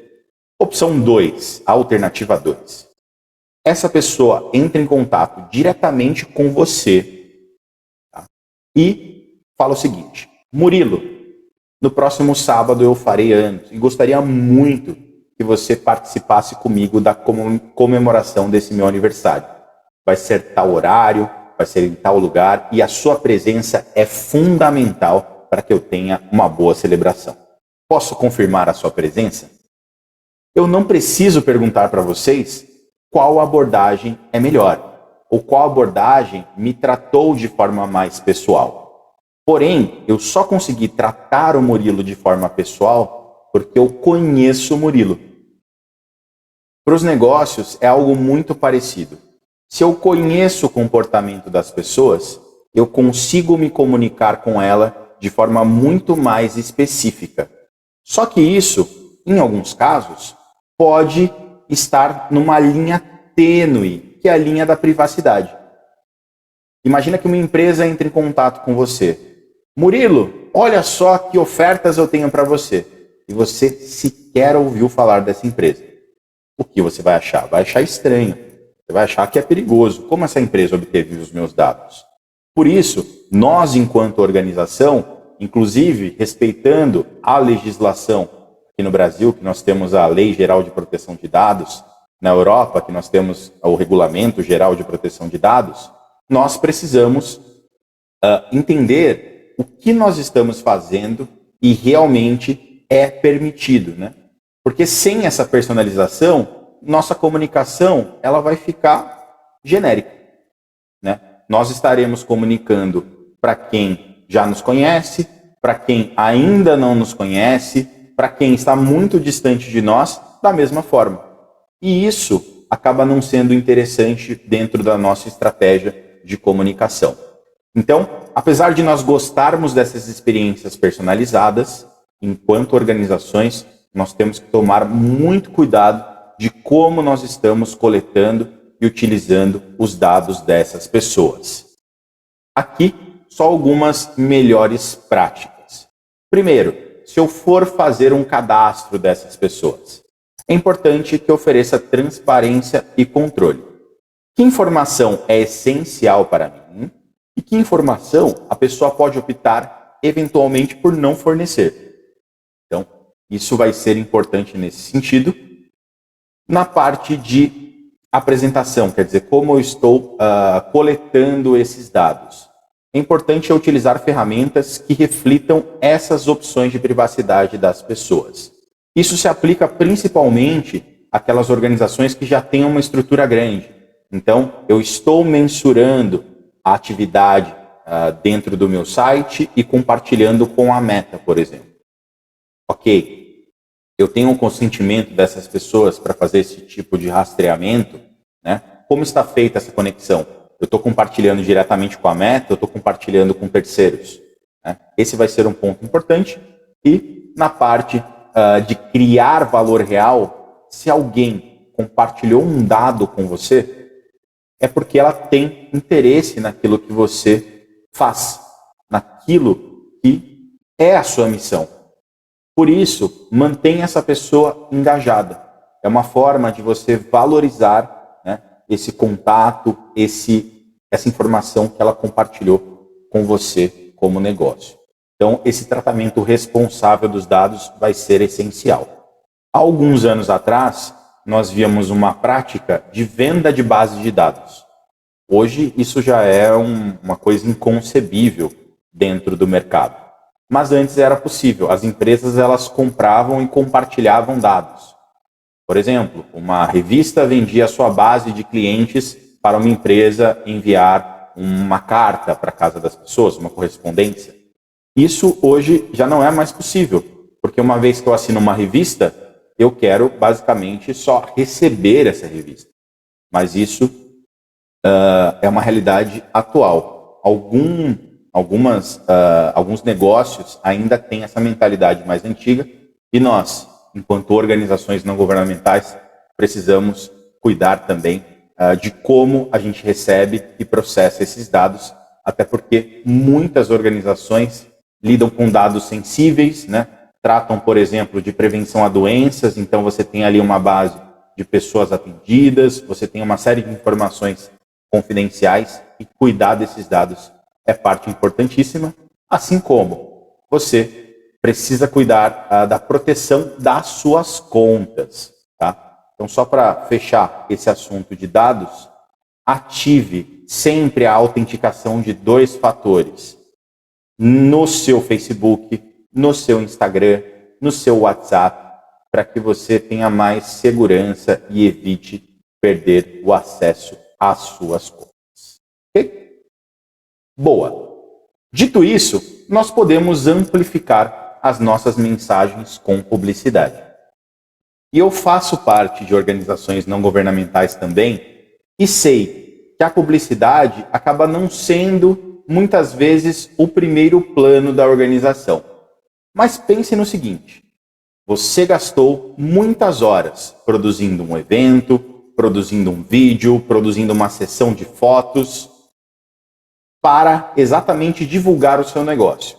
Opção 2, alternativa 2. Essa pessoa entra em contato diretamente com você, tá? E fala o seguinte, Murilo, no próximo sábado eu farei anos e gostaria muito que você participasse comigo da comemoração desse meu aniversário. Vai ser tal horário, vai ser em tal lugar e a sua presença é fundamental para que eu tenha uma boa celebração. Posso confirmar a sua presença? Eu não preciso perguntar para vocês qual abordagem é melhor, ou qual abordagem me tratou de forma mais pessoal. Porém, eu só consegui tratar o Murilo de forma pessoal porque eu conheço o Murilo. Para os negócios é algo muito parecido. Se eu conheço o comportamento das pessoas, eu consigo me comunicar com ela de forma muito mais específica. Só que isso, em alguns casos, pode estar numa linha tênue, que é a linha da privacidade. Imagina que uma empresa entre em contato com você. Murilo, olha só que ofertas eu tenho para você. E você sequer ouviu falar dessa empresa. O que você vai achar? Vai achar estranho. Você vai achar que é perigoso. Como essa empresa obteve os meus dados? Por isso, nós, enquanto organização, inclusive respeitando a legislação aqui no Brasil, que nós temos a Lei Geral de Proteção de Dados, na Europa, que nós temos o Regulamento Geral de Proteção de Dados, nós precisamos entender o que nós estamos fazendo e realmente é permitido, né? Porque sem essa personalização, nossa comunicação ela vai ficar genérica, né? Nós estaremos comunicando para quem já nos conhece, para quem ainda não nos conhece, para quem está muito distante de nós, da mesma forma. E isso acaba não sendo interessante dentro da nossa estratégia de comunicação. Então, apesar de nós gostarmos dessas experiências personalizadas, enquanto organizações, nós temos que tomar muito cuidado de como nós estamos coletando e utilizando os dados dessas pessoas. Aqui, só algumas melhores práticas. Primeiro, se eu for fazer um cadastro dessas pessoas, é importante que eu ofereça transparência e controle. Que informação é essencial para mim e que informação a pessoa pode optar, eventualmente, por não fornecer. Então, isso vai ser importante nesse sentido. Na parte de apresentação, quer dizer, como eu estou coletando esses dados. É importante eu utilizar ferramentas que reflitam essas opções de privacidade das pessoas. Isso se aplica principalmente àquelas organizações que já têm uma estrutura grande. Então, eu estou mensurando a atividade dentro do meu site e compartilhando com a Meta, por exemplo. Ok, eu tenho um consentimento dessas pessoas para fazer esse tipo de rastreamento, né? Como está feita essa conexão? Eu estou compartilhando diretamente com a Meta, eu estou compartilhando com terceiros, né? Esse vai ser um ponto importante. E na parte de criar valor real, se alguém compartilhou um dado com você, é porque ela tem interesse naquilo que você faz, naquilo que é a sua missão. Por isso, mantenha essa pessoa engajada. É uma forma de você valorizar, né, esse contato, essa informação que ela compartilhou com você como negócio. Então, esse tratamento responsável dos dados vai ser essencial. Há alguns anos atrás, nós víamos uma prática de venda de bases de dados. Hoje, isso já é uma coisa inconcebível dentro do mercado. Mas antes era possível. As empresas elas compravam e compartilhavam dados. Por exemplo, uma revista vendia a sua base de clientes para uma empresa enviar uma carta para a casa das pessoas, uma correspondência. Isso hoje já não é mais possível, porque uma vez que eu assino uma revista, eu quero basicamente só receber essa revista. Mas isso é uma realidade atual. Alguns negócios ainda têm essa mentalidade mais antiga e nós, enquanto organizações não governamentais, precisamos cuidar também de como a gente recebe e processa esses dados, até porque muitas organizações lidam com dados sensíveis, né? Tratam, por exemplo, de prevenção a doenças, então você tem ali uma base de pessoas atendidas, você tem uma série de informações confidenciais e cuidar desses dados é parte importantíssima, assim como você precisa cuidar da proteção das suas contas, tá? Então, só para fechar esse assunto de dados, ative sempre a autenticação de 2 fatores no seu Facebook, no seu Instagram, no seu WhatsApp, para que você tenha mais segurança e evite perder o acesso às suas contas. Ok? Boa. Dito isso, nós podemos amplificar as nossas mensagens com publicidade. E eu faço parte de organizações não governamentais também e sei que a publicidade acaba não sendo, muitas vezes, o primeiro plano da organização. Mas pense no seguinte: você gastou muitas horas produzindo um evento, produzindo um vídeo, produzindo uma sessão de fotos para exatamente divulgar o seu negócio.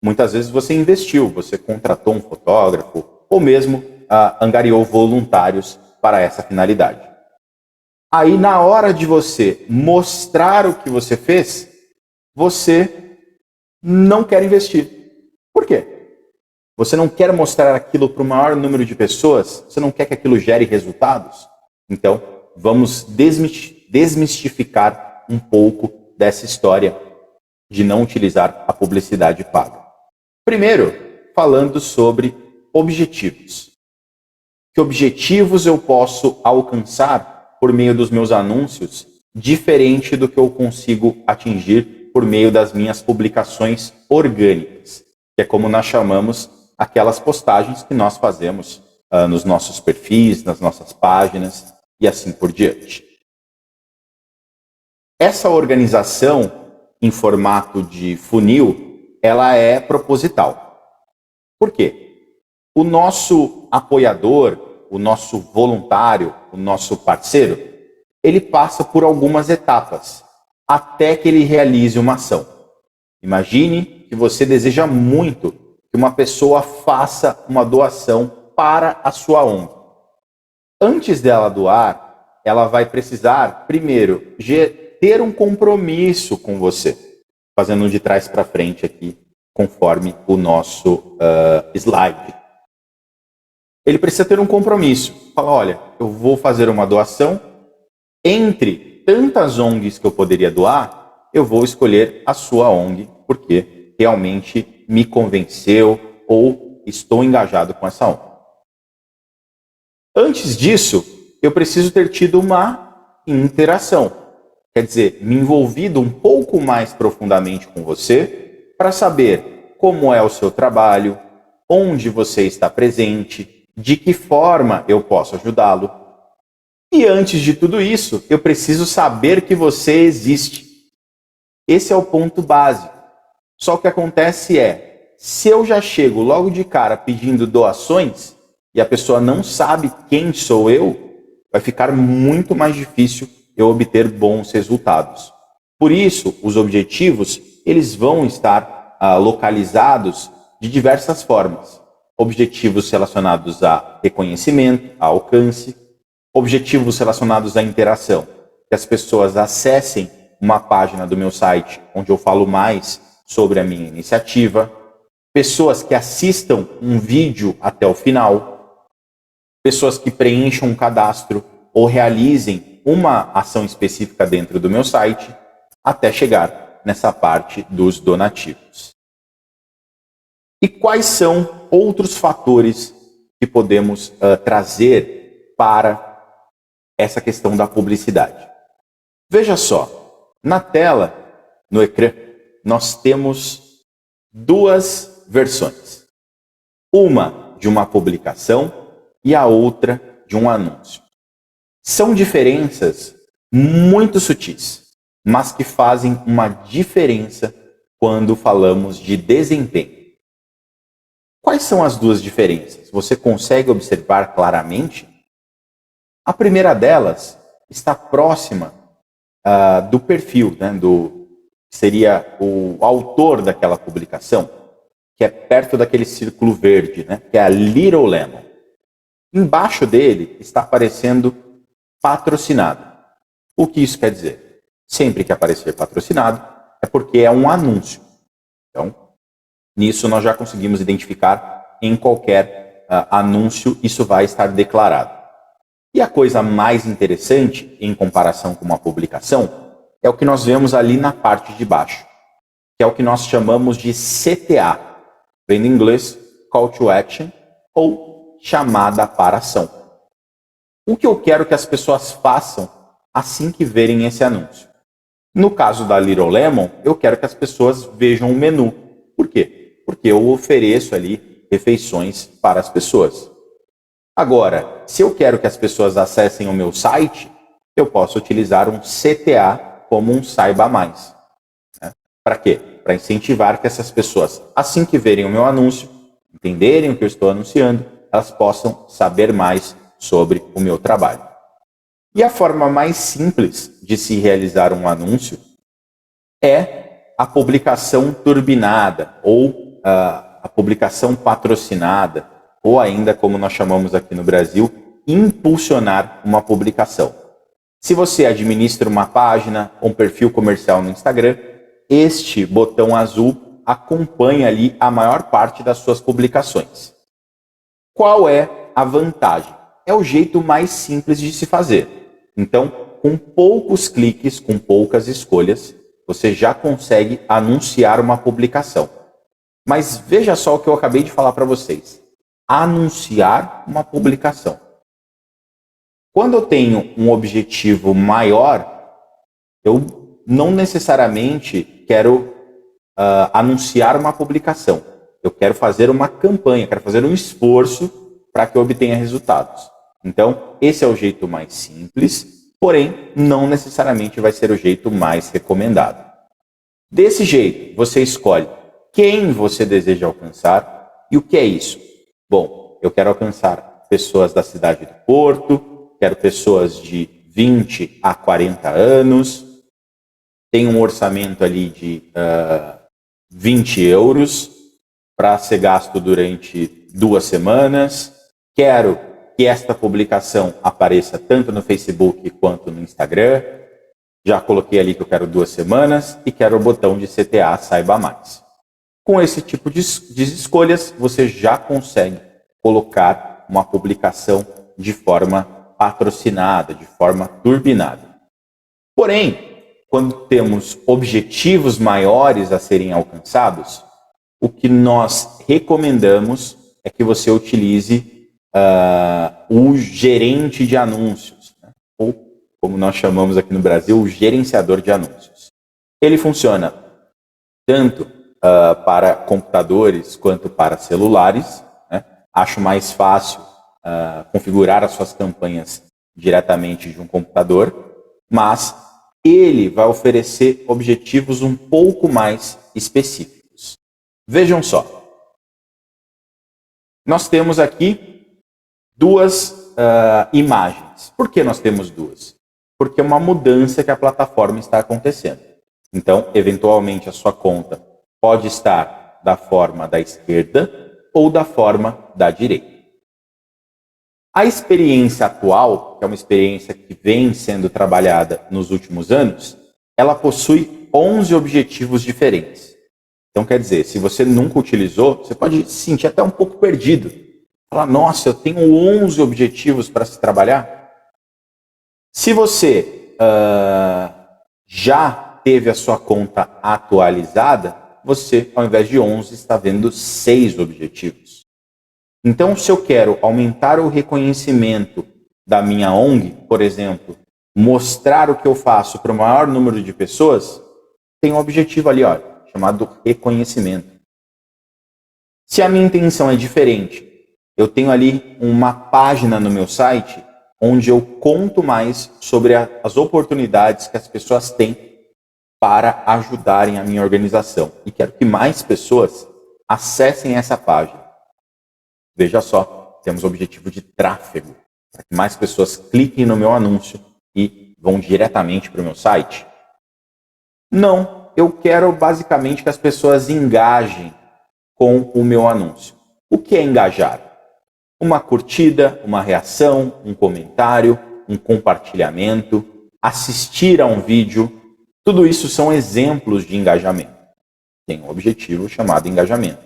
Muitas vezes você investiu, você contratou um fotógrafo ou mesmo angariou voluntários para essa finalidade. Aí, na hora de você mostrar o que você fez, você não quer investir. Por quê? Você não quer mostrar aquilo para o maior número de pessoas? Você não quer que aquilo gere resultados? Então, vamos desmistificar um pouco dessa história de não utilizar a publicidade paga. Primeiro, falando sobre objetivos. Que objetivos eu posso alcançar por meio dos meus anúncios, diferente do que eu consigo atingir por meio das minhas publicações orgânicas, que é como nós chamamos aquelas postagens que nós fazemos nos nossos perfis, nas nossas páginas e assim por diante. Essa organização em formato de funil, ela é proposital. Por quê? O nosso apoiador, o nosso voluntário, o nosso parceiro, ele passa por algumas etapas até que ele realize uma ação. Imagine que você deseja muito que uma pessoa faça uma doação para a sua ONG. Antes dela doar, ela vai precisar, primeiro, ter um compromisso com você, fazendo de trás para frente aqui, conforme o nosso slide. Ele precisa ter um compromisso. Fala, olha, eu vou fazer uma doação. Entre tantas ONGs que eu poderia doar, eu vou escolher a sua ONG, porque realmente me convenceu ou estou engajado com essa ONG. Antes disso, eu preciso ter tido uma interação. Quer dizer, me envolvido um pouco mais profundamente com você para saber como é o seu trabalho, onde você está presente, de que forma eu posso ajudá-lo. E antes de tudo isso, eu preciso saber que você existe. Esse é o ponto básico. Só o que acontece é, se eu já chego logo de cara pedindo doações e a pessoa não sabe quem sou eu, vai ficar muito mais difícil eu obter bons resultados. Por isso, os objetivos, eles vão estar localizados de diversas formas. Objetivos relacionados a reconhecimento, a alcance, objetivos relacionados à interação, que as pessoas acessem uma página do meu site onde eu falo mais sobre a minha iniciativa, pessoas que assistam um vídeo até o final, pessoas que preencham um cadastro ou realizem uma ação específica dentro do meu site, até chegar nessa parte dos donativos. E quais são outros fatores que podemos trazer para essa questão da publicidade? Veja só, na tela, no ecrã, nós temos duas versões. Uma de uma publicação e a outra de um anúncio. São diferenças muito sutis, mas que fazem uma diferença quando falamos de desempenho. Quais são as duas diferenças? Você consegue observar claramente? A primeira delas está próxima do perfil, né, que seria o autor daquela publicação, que é perto daquele círculo verde, né, que é a Little Lemon. Embaixo dele está aparecendo patrocinado. O que isso quer dizer? Sempre que aparecer patrocinado, é porque é um anúncio. Então, nisso nós já conseguimos identificar em qualquer anúncio, isso vai estar declarado. E a coisa mais interessante, em comparação com uma publicação, é o que nós vemos ali na parte de baixo, que é o que nós chamamos de CTA, vem em inglês, Call to Action, ou chamada para ação. O que eu quero que as pessoas façam assim que verem esse anúncio? No caso da Little Lemon, eu quero que as pessoas vejam o menu. Por quê? Porque eu ofereço ali refeições para as pessoas. Agora, se eu quero que as pessoas acessem o meu site, eu posso utilizar um CTA como um Saiba Mais. Né? Para quê? Para incentivar que essas pessoas, assim que verem o meu anúncio, entenderem o que eu estou anunciando, elas possam saber mais sobre o meu trabalho. E a forma mais simples de se realizar um anúncio é a publicação turbinada ou a publicação patrocinada, ou ainda, como nós chamamos aqui no Brasil, impulsionar uma publicação. Se você administra uma página ou um perfil comercial no Instagram, este botão azul acompanha ali a maior parte das suas publicações. Qual é a vantagem? É o jeito mais simples de se fazer. Então, com poucos cliques, com poucas escolhas, você já consegue anunciar uma publicação. Mas veja só o que eu acabei de falar para vocês. Anunciar uma publicação. Quando eu tenho um objetivo maior, eu não necessariamente quero anunciar uma publicação. Eu quero fazer uma campanha, quero fazer um esforço para que eu obtenha resultados. Então, esse é o jeito mais simples, porém, não necessariamente vai ser o jeito mais recomendado. Desse jeito, você escolhe quem você deseja alcançar e o que é isso. Bom, eu quero alcançar pessoas da cidade do Porto, quero pessoas de 20 a 40 anos, tenho um orçamento ali de 20 euros para ser gasto durante 2 semanas, quero que esta publicação apareça tanto no Facebook quanto no Instagram, já coloquei ali que eu quero 2 semanas e quero o botão de CTA Saiba Mais. Com esse tipo de escolhas, você já consegue colocar uma publicação de forma patrocinada, de forma turbinada. Porém, quando temos objetivos maiores a serem alcançados, o que nós recomendamos é que você utilize o gerente de anúncios, né? Ou, como nós chamamos aqui no Brasil, o gerenciador de anúncios. Ele funciona tanto para computadores quanto para celulares. Né? Acho mais fácil configurar as suas campanhas diretamente de um computador, mas ele vai oferecer objetivos um pouco mais específicos. Vejam só. Nós temos aqui 2 imagens. Por que nós temos 2? Porque é uma mudança que a plataforma está acontecendo. Então, eventualmente, a sua conta pode estar da forma da esquerda ou da forma da direita. A experiência atual, que é uma experiência que vem sendo trabalhada nos últimos anos, ela possui 11 objetivos diferentes. Então, quer dizer, se você nunca utilizou, você pode se sentir até um pouco perdido. Falar, nossa, eu tenho 11 objetivos para se trabalhar. Se você já teve a sua conta atualizada, você, ao invés de 11, está vendo 6 objetivos. Então, se eu quero aumentar o reconhecimento da minha ONG, por exemplo, mostrar o que eu faço para o maior número de pessoas, tem um objetivo ali, olha, chamado reconhecimento. Se a minha intenção é diferente, eu tenho ali uma página no meu site onde eu conto mais sobre as oportunidades que as pessoas têm para ajudarem a minha organização. E quero que mais pessoas acessem essa página. Veja só, temos o objetivo de tráfego, para que mais pessoas cliquem no meu anúncio e vão diretamente para o meu site. Não, eu quero basicamente que as pessoas engajem com o meu anúncio. O que é engajar? Uma curtida, uma reação, um comentário, um compartilhamento, assistir a um vídeo. Tudo isso são exemplos de engajamento. Tem um objetivo chamado engajamento,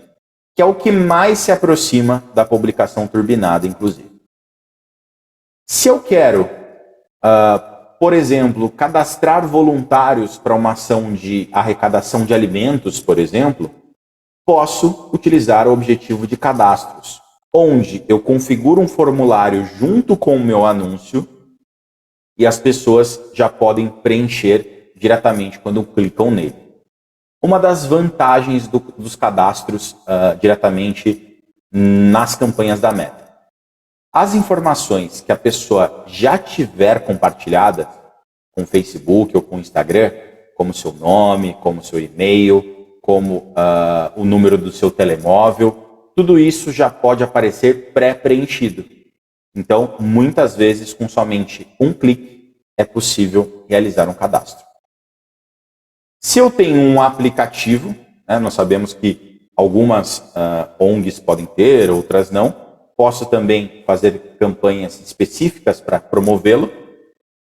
que é o que mais se aproxima da publicação turbinada, inclusive. Se eu quero, por exemplo, cadastrar voluntários para uma ação de arrecadação de alimentos, por exemplo, posso utilizar o objetivo de cadastros, onde eu configuro um formulário junto com o meu anúncio e as pessoas já podem preencher diretamente quando clicam nele. Uma das vantagens dos cadastros diretamente nas campanhas da Meta. As informações que a pessoa já tiver compartilhadas com o Facebook ou com o Instagram, como seu nome, como seu e-mail, como o número do seu telemóvel, tudo isso já pode aparecer pré-preenchido. Então, muitas vezes, com somente um clique, é possível realizar um cadastro. Se eu tenho um aplicativo, né, nós sabemos que algumas ONGs podem ter, outras não, posso também fazer campanhas específicas para promovê-lo.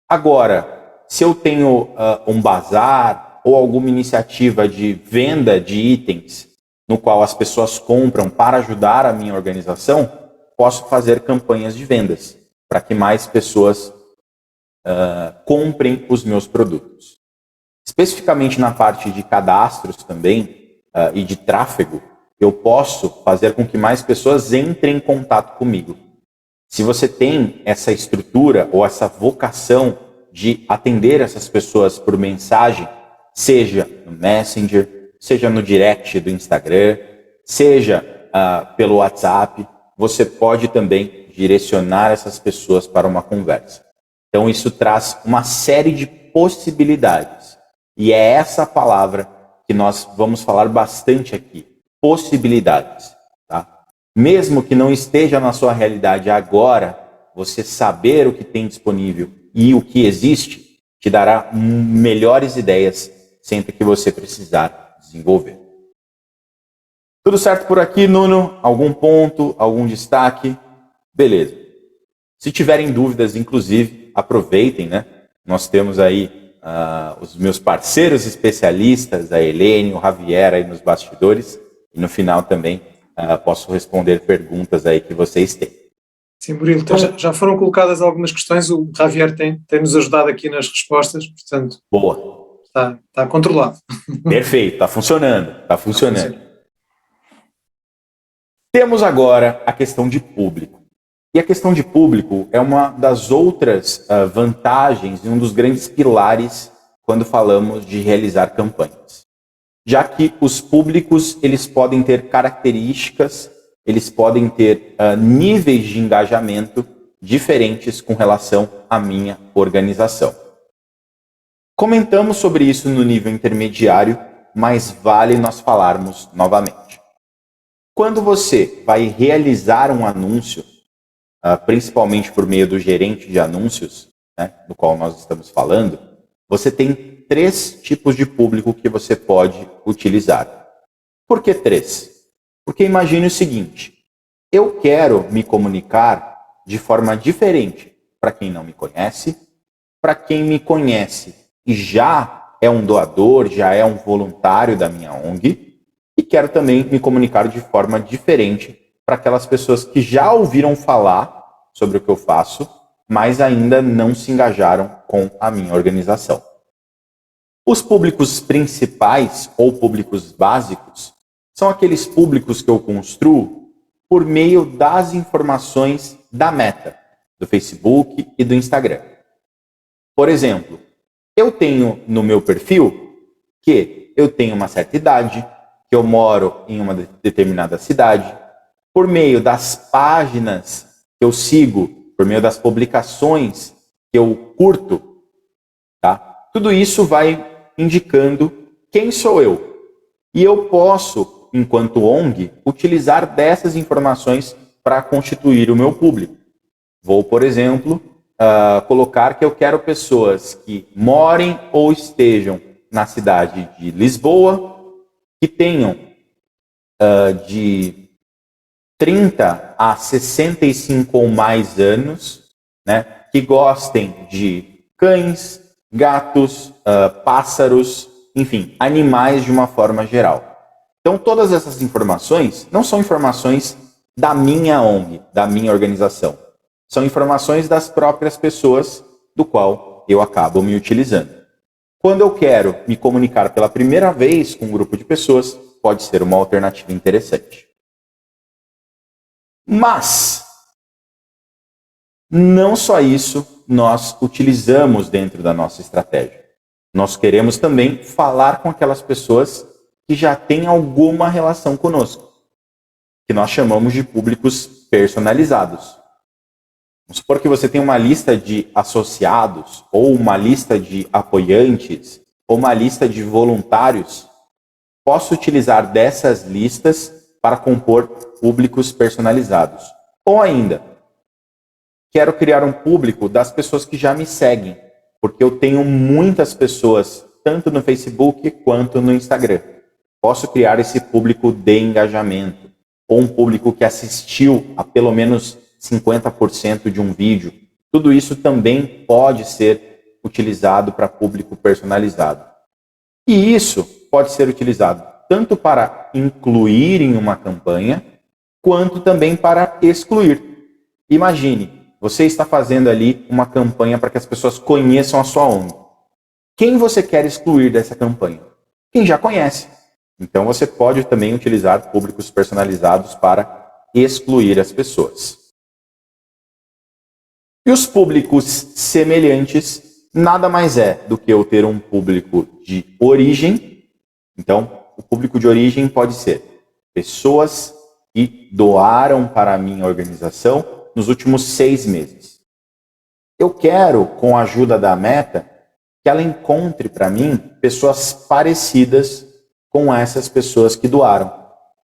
Agora, se eu tenho um bazar ou alguma iniciativa de venda de itens no qual as pessoas compram para ajudar a minha organização, posso fazer campanhas de vendas para que mais pessoas comprem os meus produtos. Especificamente na parte de cadastros também e de tráfego, eu posso fazer com que mais pessoas entrem em contato comigo. Se você tem essa estrutura ou essa vocação de atender essas pessoas por mensagem, seja no Messenger, seja no direct do Instagram, seja pelo WhatsApp, você pode também direcionar essas pessoas para uma conversa. Então isso traz uma série de possibilidades. E é essa palavra que nós vamos falar bastante aqui. Possibilidades. Tá? Mesmo que não esteja na sua realidade agora, você saber o que tem disponível e o que existe te dará melhores ideias sempre que você precisar desenvolver. Tudo certo por aqui, Nuno? Algum ponto, algum destaque? Beleza. Se tiverem dúvidas, inclusive, aproveitem, né? Nós temos aí os meus parceiros especialistas, a Helene, o Javier aí nos bastidores, e no final também posso responder perguntas aí que vocês têm. Sim, Murilo, então já foram colocadas algumas questões, o Javier tem nos ajudado aqui nas respostas, portanto... Boa. Está controlado. Perfeito, está funcionando, está funcionando. Temos agora a questão de público. E a questão de público é uma das outras vantagens e um dos grandes pilares quando falamos de realizar campanhas. Já que os públicos eles podem ter características, eles podem ter níveis de engajamento diferentes com relação à minha organização. Comentamos sobre isso no nível intermediário, mas vale nós falarmos novamente. Quando você vai realizar um anúncio, principalmente por meio do gerente de anúncios, né, do qual nós estamos falando, você tem 3 tipos de público que você pode utilizar. Por que 3? Porque imagine o seguinte, eu quero me comunicar de forma diferente para quem não me conhece, para quem me conhece e já é um doador, já é um voluntário da minha ONG, e quero também me comunicar de forma diferente para aquelas pessoas que já ouviram falar sobre o que eu faço, mas ainda não se engajaram com a minha organização. Os públicos principais ou públicos básicos são aqueles públicos que eu construo por meio das informações da Meta, do Facebook e do Instagram. Por exemplo, eu tenho no meu perfil que eu tenho uma certa idade, que eu moro em uma determinada cidade, por meio das páginas que eu sigo, por meio das publicações que eu curto, tá? Tudo isso vai indicando quem sou eu. E eu posso, enquanto ONG, utilizar dessas informações para constituir o meu público. Vou, por exemplo, colocar que eu quero pessoas que morem ou estejam na cidade de Lisboa, que tenham de 30 a 65 ou mais anos, né, que gostem de cães, gatos, pássaros, enfim, animais de uma forma geral. Então, todas essas informações não são informações da minha ONG, da minha organização. São informações das próprias pessoas do qual eu acabo me utilizando. Quando eu quero me comunicar pela primeira vez com um grupo de pessoas, pode ser uma alternativa interessante. Mas, não só isso nós utilizamos dentro da nossa estratégia. Nós queremos também falar com aquelas pessoas que já têm alguma relação conosco, que nós chamamos de públicos personalizados. Vamos supor que você tem uma lista de associados, ou uma lista de apoiantes, ou uma lista de voluntários. Posso utilizar dessas listas para compor públicos personalizados. Ou ainda, quero criar um público das pessoas que já me seguem, porque eu tenho muitas pessoas, tanto no Facebook quanto no Instagram. Posso criar esse público de engajamento, ou um público que assistiu a pelo menos 50% de um vídeo. Tudo isso também pode ser utilizado para público personalizado. E isso pode ser utilizado tanto para incluir em uma campanha, quanto também para excluir. Imagine, você está fazendo ali uma campanha para que as pessoas conheçam a sua ONG. Quem você quer excluir dessa campanha? Quem já conhece. Então você pode também utilizar públicos personalizados para excluir as pessoas. E os públicos semelhantes nada mais é do que eu ter um público de origem. Então, o público de origem pode ser pessoas que doaram para a minha organização nos últimos 6 meses. Eu quero, com a ajuda da Meta, que ela encontre para mim pessoas parecidas com essas pessoas que doaram.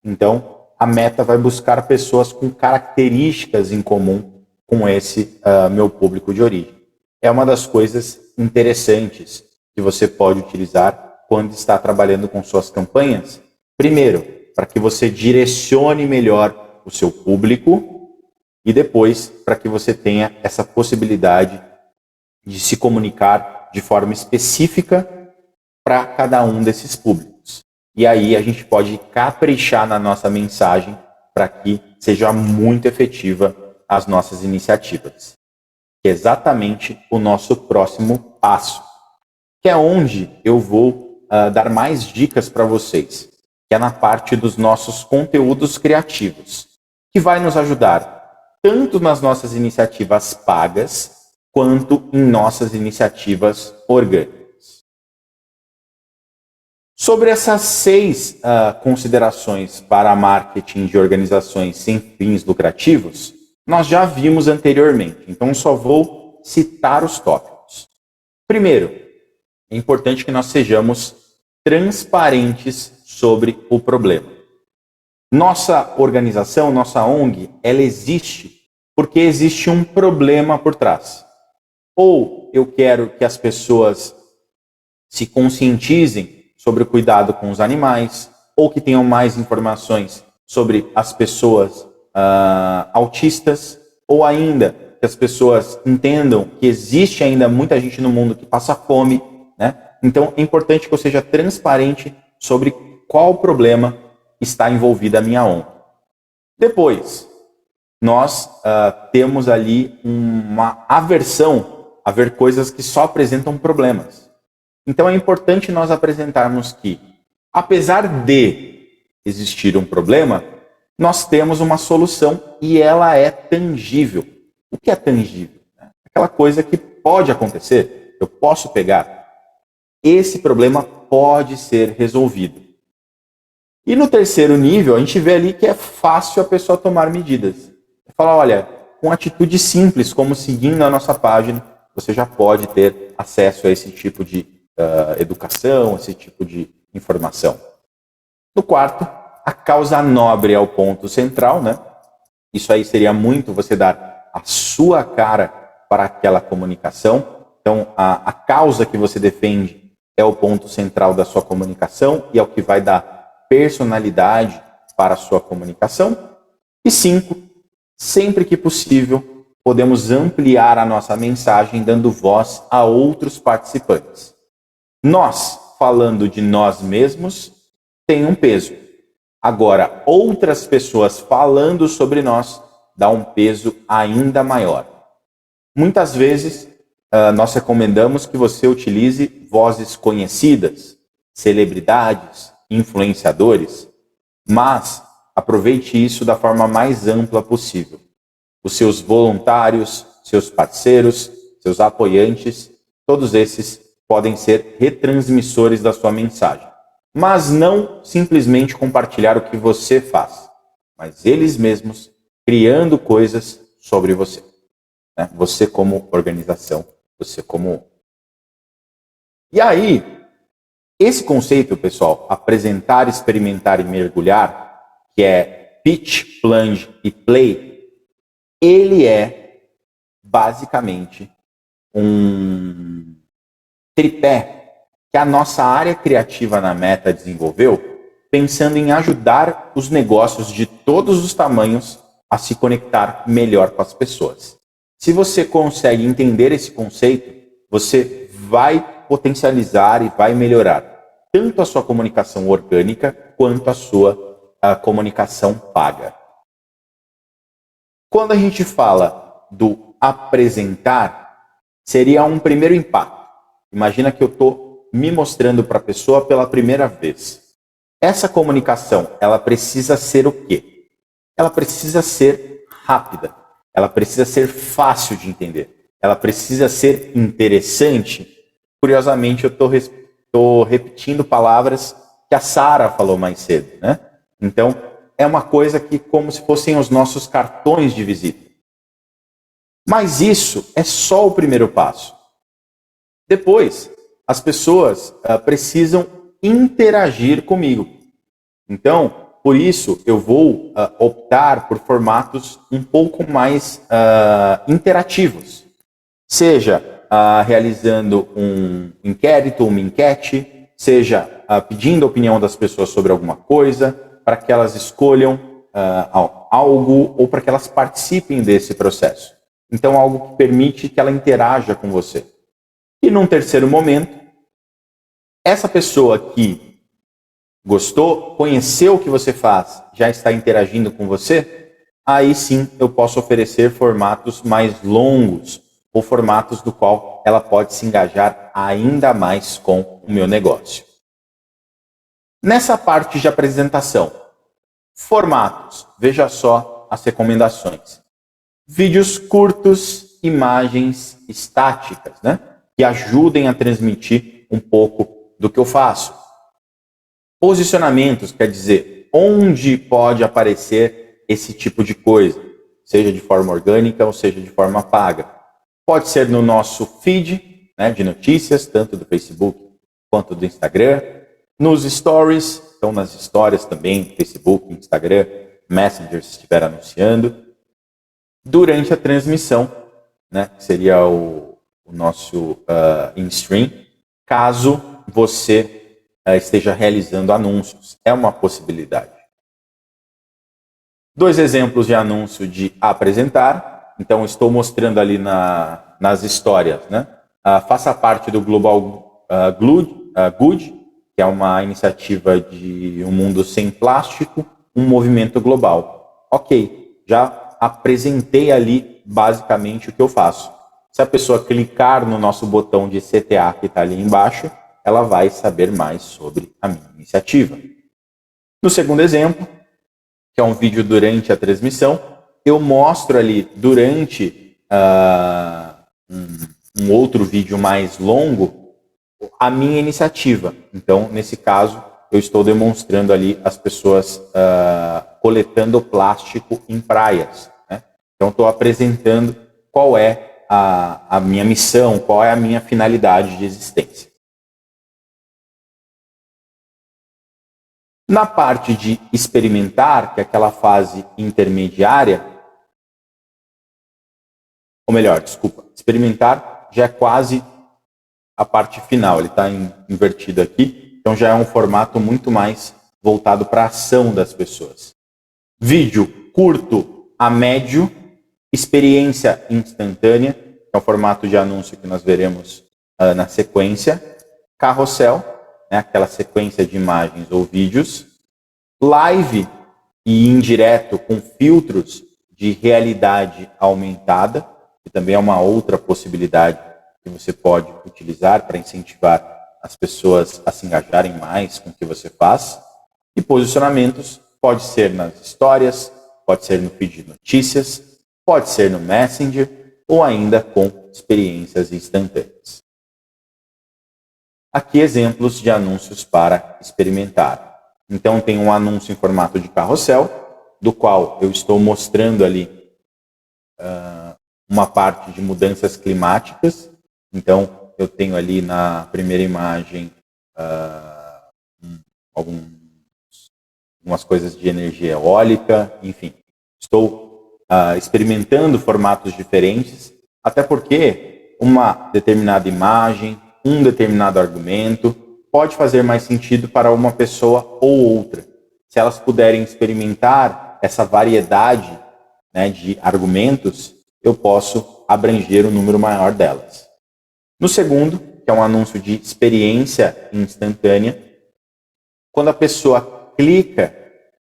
Então, a Meta vai buscar pessoas com características em comum com esse meu público de origem. É uma das coisas interessantes que você pode utilizar quando está trabalhando com suas campanhas. Primeiro, para que você direcione melhor o seu público, e depois, para que você tenha essa possibilidade de se comunicar de forma específica para cada um desses públicos. E aí a gente pode caprichar na nossa mensagem para que seja muito efetiva as nossas iniciativas. Que é exatamente o nosso próximo passo, que é onde eu vou dar mais dicas para vocês, que é na parte dos nossos conteúdos criativos, que vai nos ajudar tanto nas nossas iniciativas pagas, quanto em nossas iniciativas orgânicas. Sobre essas 6 considerações para marketing de organizações sem fins lucrativos, nós já vimos anteriormente, então só vou citar os tópicos. Primeiro, é importante que nós sejamos transparentes sobre o problema. Nossa organização, nossa ONG, ela existe porque existe um problema por trás. Ou eu quero que as pessoas se conscientizem sobre o cuidado com os animais, ou que tenham mais informações sobre as pessoas autistas, ou ainda que as pessoas entendam que existe ainda muita gente no mundo que passa fome, né? Então é importante que eu seja transparente sobre qual problema está envolvida a minha ONG. Depois, nós temos ali uma aversão a ver coisas que só apresentam problemas. Então é importante nós apresentarmos que, apesar de existir um problema, nós temos uma solução e ela é tangível. O que é tangível? Aquela coisa que pode acontecer, eu posso pegar. Esse problema pode ser resolvido. E no terceiro nível, a gente vê ali que é fácil a pessoa tomar medidas. Falar, olha, com atitude simples, como seguindo a nossa página, você já pode ter acesso a esse tipo de educação, esse tipo de informação. No quarto, a causa nobre é o ponto central, né? Isso aí seria muito você dar a sua cara para aquela comunicação. Então, a causa que você defende é o ponto central da sua comunicação e é o que vai dar personalidade para a sua comunicação. E 5, sempre que possível, podemos ampliar a nossa mensagem dando voz a outros participantes. Nós, falando de nós mesmos, tem um peso. Agora, outras pessoas falando sobre nós dá um peso ainda maior. Muitas vezes, nós recomendamos que você utilize vozes conhecidas, celebridades, influenciadores, mas aproveite isso da forma mais ampla possível. Os seus voluntários, seus parceiros, seus apoiantes, todos esses podem ser retransmissores da sua mensagem. mas não simplesmente compartilhar o que você faz, mas eles mesmos criando coisas sobre você. Né? Você como organização, você como... E aí, esse conceito, pessoal, apresentar, experimentar e mergulhar, que é pitch, plunge e play, ele é basicamente um tripé que a nossa área criativa na Meta desenvolveu, pensando em ajudar os negócios de todos os tamanhos a se conectar melhor com as pessoas. Se você consegue entender esse conceito, você vai potencializar e vai melhorar tanto a sua comunicação orgânica quanto a sua comunicação paga. Quando a gente fala do apresentar, seria um primeiro impacto. Imagina que eu estou me mostrando para a pessoa pela primeira vez. Essa comunicação, ela precisa ser o quê? Ela precisa ser rápida. Ela precisa ser fácil de entender. Ela precisa ser interessante. Curiosamente, eu estou repetindo palavras que a Sara falou mais cedo, né? Então, é uma coisa que como se fossem os nossos cartões de visita. Mas isso é só o primeiro passo. Depois, as pessoas precisam interagir comigo. Então, por isso, eu vou optar por formatos um pouco mais interativos. Seja realizando um inquérito, uma enquete, seja pedindo a opinião das pessoas sobre alguma coisa, para que elas escolham algo ou para que elas participem desse processo. Então, algo que permite que ela interaja com você. E num terceiro momento, essa pessoa que gostou, conheceu o que você faz, já está interagindo com você, aí sim eu posso oferecer formatos mais longos, ou formatos do qual ela pode se engajar ainda mais com o meu negócio. Nessa parte de apresentação, formatos, veja só as recomendações. Vídeos curtos, imagens estáticas, né? Que ajudem a transmitir um pouco do que eu faço. Posicionamentos, quer dizer, onde pode aparecer esse tipo de coisa, seja de forma orgânica ou seja de forma paga. Pode ser no nosso feed, né, de notícias, tanto do Facebook quanto do Instagram. Nos stories, então nas histórias também, Facebook, Instagram, Messenger, se estiver anunciando. Durante a transmissão, né, que seria o nosso in-stream, caso você esteja realizando anúncios. É uma possibilidade. 2 exemplos de anúncio de apresentar. Então, estou mostrando ali nas histórias, né? Faça parte do Global Good, que é uma iniciativa de um mundo sem plástico, um movimento global. Ok, já apresentei ali basicamente o que eu faço. Se a pessoa clicar no nosso botão de CTA que está ali embaixo, ela vai saber mais sobre a minha iniciativa. No segundo exemplo, que é um vídeo durante a transmissão, eu mostro ali durante um outro vídeo mais longo a minha iniciativa. Então, nesse caso, eu estou demonstrando ali as pessoas coletando plástico em praias. Né? Então, estou apresentando qual é a minha missão, qual é a minha finalidade de existência. Na parte de experimentar, que é aquela fase intermediária, ou melhor, desculpa, experimentar já é quase a parte final, ele está invertido aqui, então já é um formato muito mais voltado para a ação das pessoas. Vídeo curto a médio, experiência instantânea, que é o formato de anúncio que nós veremos na sequência, carrossel, né, aquela sequência de imagens ou vídeos, live e indireto com filtros de realidade aumentada, que também é uma outra possibilidade que você pode utilizar para incentivar as pessoas a se engajarem mais com o que você faz. E posicionamentos pode ser nas histórias, pode ser no feed de notícias, pode ser no Messenger ou ainda com experiências instantâneas. Aqui exemplos de anúncios para experimentar. Então tem um anúncio em formato de carrossel, do qual eu estou mostrando ali uma parte de mudanças climáticas. Então eu tenho ali na primeira imagem algumas coisas de energia eólica, enfim. Estou experimentando formatos diferentes, até porque uma determinada imagem, um determinado argumento pode fazer mais sentido para uma pessoa ou outra. Se elas puderem experimentar essa variedade, né, de argumentos, eu posso abranger um número maior delas. No segundo, que é um anúncio de experiência instantânea, quando a pessoa clica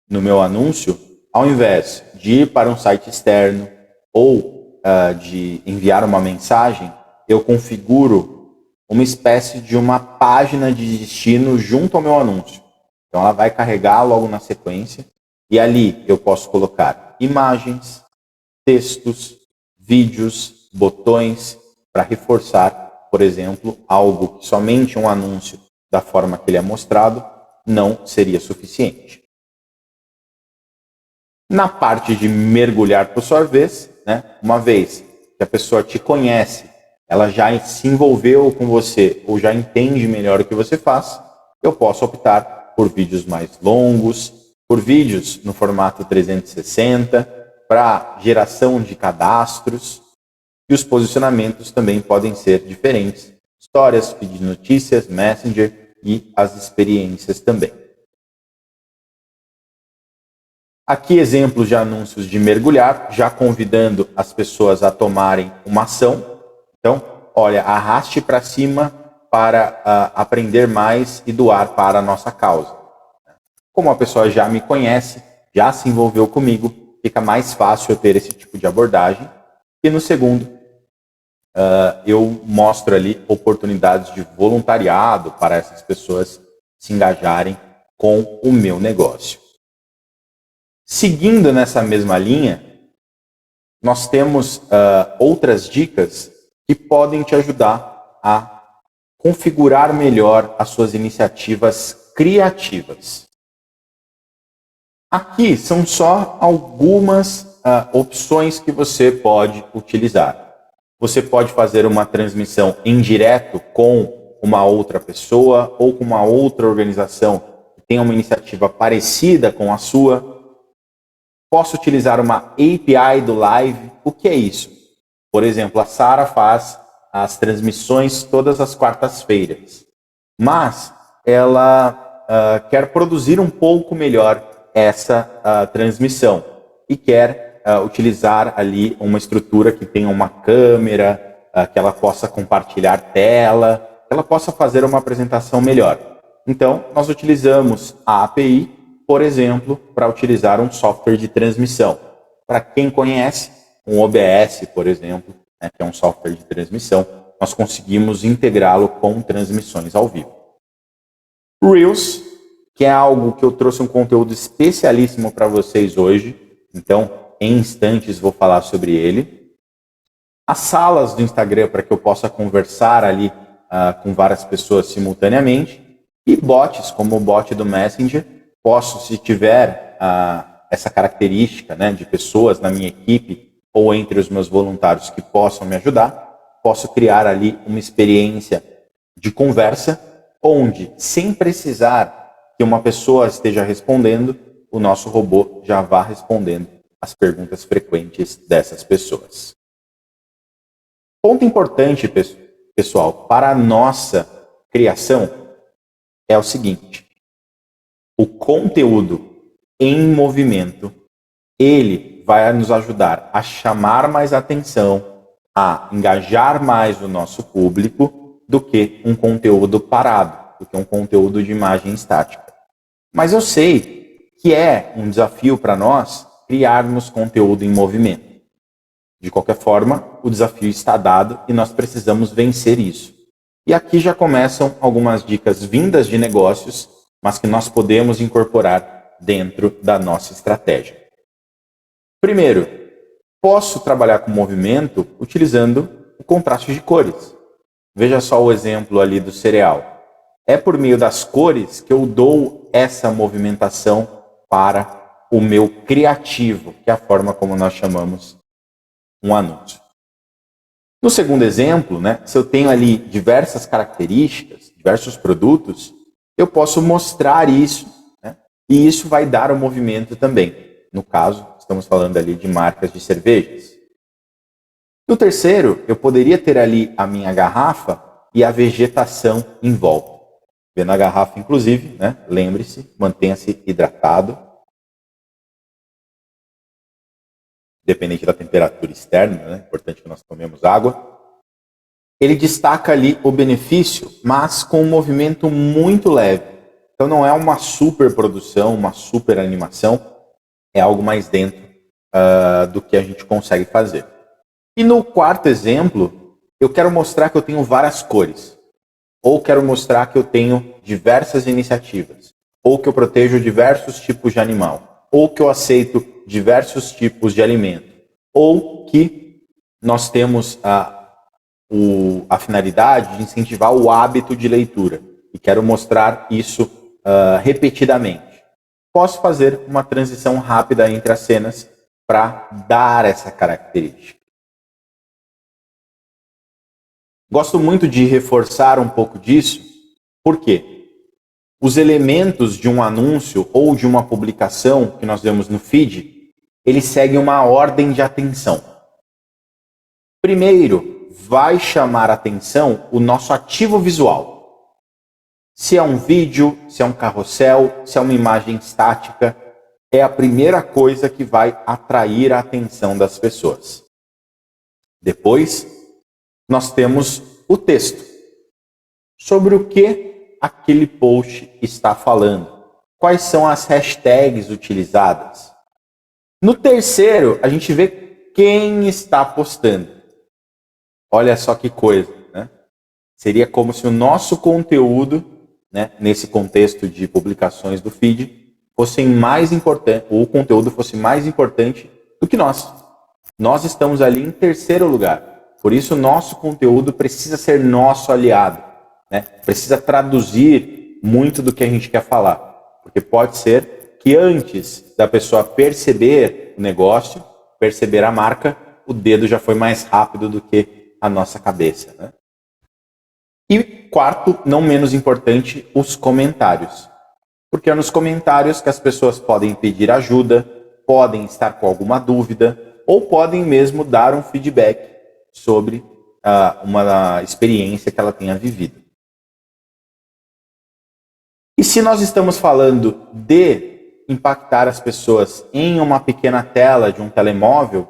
no meu anúncio, ao invés de ir para um site externo ou de enviar uma mensagem, eu configuro uma espécie de uma página de destino junto ao meu anúncio. Então ela vai carregar logo na sequência e ali eu posso colocar imagens, textos, vídeos, botões para reforçar, por exemplo, algo que somente um anúncio da forma que ele é mostrado não seria suficiente. Na parte de mergulhar por sua vez, né, uma vez que a pessoa te conhece, ela já se envolveu com você ou já entende melhor o que você faz, eu posso optar por vídeos mais longos, por vídeos no formato 360, para geração de cadastros, e os posicionamentos também podem ser diferentes. Histórias, feed de notícias, Messenger e as experiências também. Aqui exemplos de anúncios de mergulhar, já convidando as pessoas a tomarem uma ação. Então, olha, arraste para cima para aprender mais e doar para a nossa causa. Como a pessoa já me conhece, já se envolveu comigo, fica mais fácil eu ter esse tipo de abordagem. E no segundo, eu mostro ali oportunidades de voluntariado para essas pessoas se engajarem com o meu negócio. Seguindo nessa mesma linha, nós temos outras dicas que podem te ajudar a configurar melhor as suas iniciativas criativas. Aqui são só algumas opções que você pode utilizar. Você pode fazer uma transmissão em direto com uma outra pessoa ou com uma outra organização que tenha uma iniciativa parecida com a sua. Posso utilizar uma API do Live. O que é isso? Por exemplo, a Sara faz as transmissões todas as quartas-feiras, mas ela quer produzir um pouco melhor essa transmissão e quer utilizar ali uma estrutura que tenha uma câmera, que ela possa compartilhar tela, que ela possa fazer uma apresentação melhor. Então, nós utilizamos a API, por exemplo, para utilizar um software de transmissão. Para quem conhece, um OBS, por exemplo, né, que é um software de transmissão, nós conseguimos integrá-lo com transmissões ao vivo. Reels, que é algo que eu trouxe um conteúdo especialíssimo para vocês hoje, então, em instantes vou falar sobre ele. As salas do Instagram, para que eu possa conversar ali com várias pessoas simultaneamente. E bots, como o bot do Messenger. Posso, se tiver essa característica, né, de pessoas na minha equipe ou entre os meus voluntários que possam me ajudar, posso criar ali uma experiência de conversa onde, sem precisar que uma pessoa esteja respondendo, o nosso robô já vá respondendo as perguntas frequentes dessas pessoas. Ponto importante, pessoal, para a nossa criação é o seguinte: o conteúdo em movimento, ele vai nos ajudar a chamar mais atenção, a engajar mais o nosso público do que um conteúdo parado, do que um conteúdo de imagem estática. Mas eu sei que é um desafio para nós criarmos conteúdo em movimento. De qualquer forma, o desafio está dado e nós precisamos vencer isso. E aqui já começam algumas dicas vindas de negócios, mas que nós podemos incorporar dentro da nossa estratégia. Primeiro, posso trabalhar com movimento utilizando o contraste de cores. Veja só o exemplo ali do cereal. é por meio das cores que eu dou essa movimentação para o meu criativo, que é a forma como nós chamamos um anúncio. No segundo exemplo, né, se eu tenho ali diversas características, diversos produtos, eu posso mostrar isso, né, e isso vai dar o movimento também. No caso, estamos falando ali de marcas de cervejas. No terceiro, eu poderia ter ali a minha garrafa e a vegetação em volta. Vendo a garrafa, inclusive, né, lembre-se, mantenha-se hidratado. Dependente da temperatura externa, né? Importante que nós tomemos água. Ele destaca ali o benefício, mas com um movimento muito leve. Então não é uma super produção, uma super animação, é algo mais dentro do que a gente consegue fazer. E no quarto exemplo, eu quero mostrar que eu tenho várias cores, ou quero mostrar que eu tenho diversas iniciativas, ou que eu protejo diversos tipos de animal, ou que eu aceito diversos tipos de alimento, ou que nós temos a finalidade de incentivar o hábito de leitura, e quero mostrar isso repetidamente. Posso fazer uma transição rápida entre as cenas para dar essa característica. Gosto muito de reforçar um pouco disso, porque os elementos de um anúncio ou de uma publicação que nós vemos no feed, eles seguem uma ordem de atenção. Primeiro, vai chamar a atenção o nosso ativo visual. Se é um vídeo, se é um carrossel, se é uma imagem estática, é a primeira coisa que vai atrair a atenção das pessoas. Depois, nós temos o texto. Sobre o que aquele post está falando. Quais são as hashtags utilizadas. No terceiro, a gente vê quem está postando. Olha só que coisa, né? Seria como se o nosso conteúdo, né, nesse contexto de publicações do feed, fosse mais importante, ou o conteúdo fosse mais importante do que nós. Nós estamos ali em terceiro lugar. Por isso, o nosso conteúdo precisa ser nosso aliado, né? Precisa traduzir muito do que a gente quer falar. Porque pode ser que antes da pessoa perceber o negócio, perceber a marca, o dedo já foi mais rápido do que a nossa cabeça, né? E quarto, não menos importante, os comentários. Porque é nos comentários que as pessoas podem pedir ajuda, podem estar com alguma dúvida, ou podem mesmo dar um feedback sobre uma experiência que ela tenha vivido. E se nós estamos falando de impactar as pessoas em uma pequena tela de um telemóvel,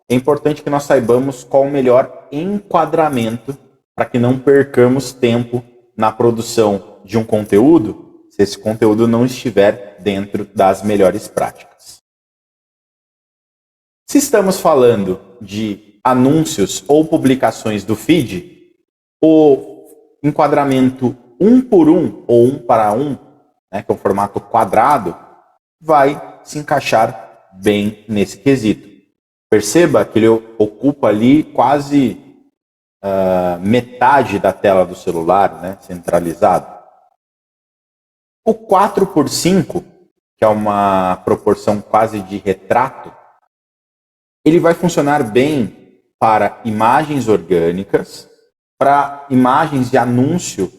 é importante que nós saibamos qual o melhor enquadramento para que não percamos tempo na produção de um conteúdo, se esse conteúdo não estiver dentro das melhores práticas. Se estamos falando de anúncios ou publicações do feed, o enquadramento 1 por 1 ou 1 para 1, né, que é o formato quadrado, vai se encaixar bem nesse quesito. Perceba que ele ocupa ali quase metade da tela do celular, né, centralizado. O 4 por 5, que é uma proporção quase de retrato, ele vai funcionar bem para imagens orgânicas, para imagens de anúncio,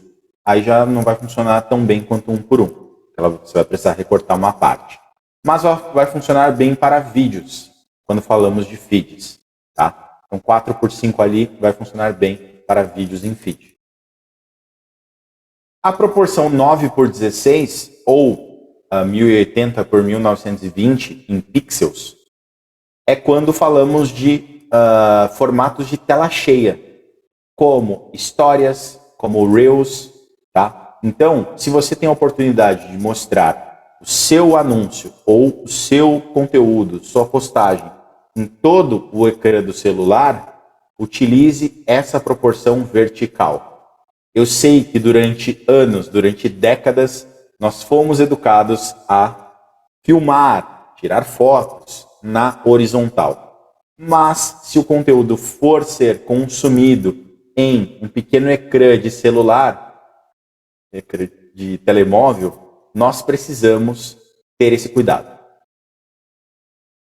aí já não vai funcionar tão bem quanto 1 por 1. Você vai precisar recortar uma parte. Mas vai funcionar bem para vídeos, quando falamos de feeds. Tá? Então 4 por 5 ali vai funcionar bem para vídeos em feed. A proporção 9 por 16, ou 1080 por 1920 em pixels, é quando falamos de formatos de tela cheia, como histórias, como Reels, tá? Então, se você tem a oportunidade de mostrar o seu anúncio ou o seu conteúdo, sua postagem em todo o ecrã do celular, utilize essa proporção vertical. Eu sei que durante anos, durante décadas, nós fomos educados a filmar, tirar fotos na horizontal. Mas, se o conteúdo for ser consumido em um pequeno ecrã de celular, de telemóvel, nós precisamos ter esse cuidado.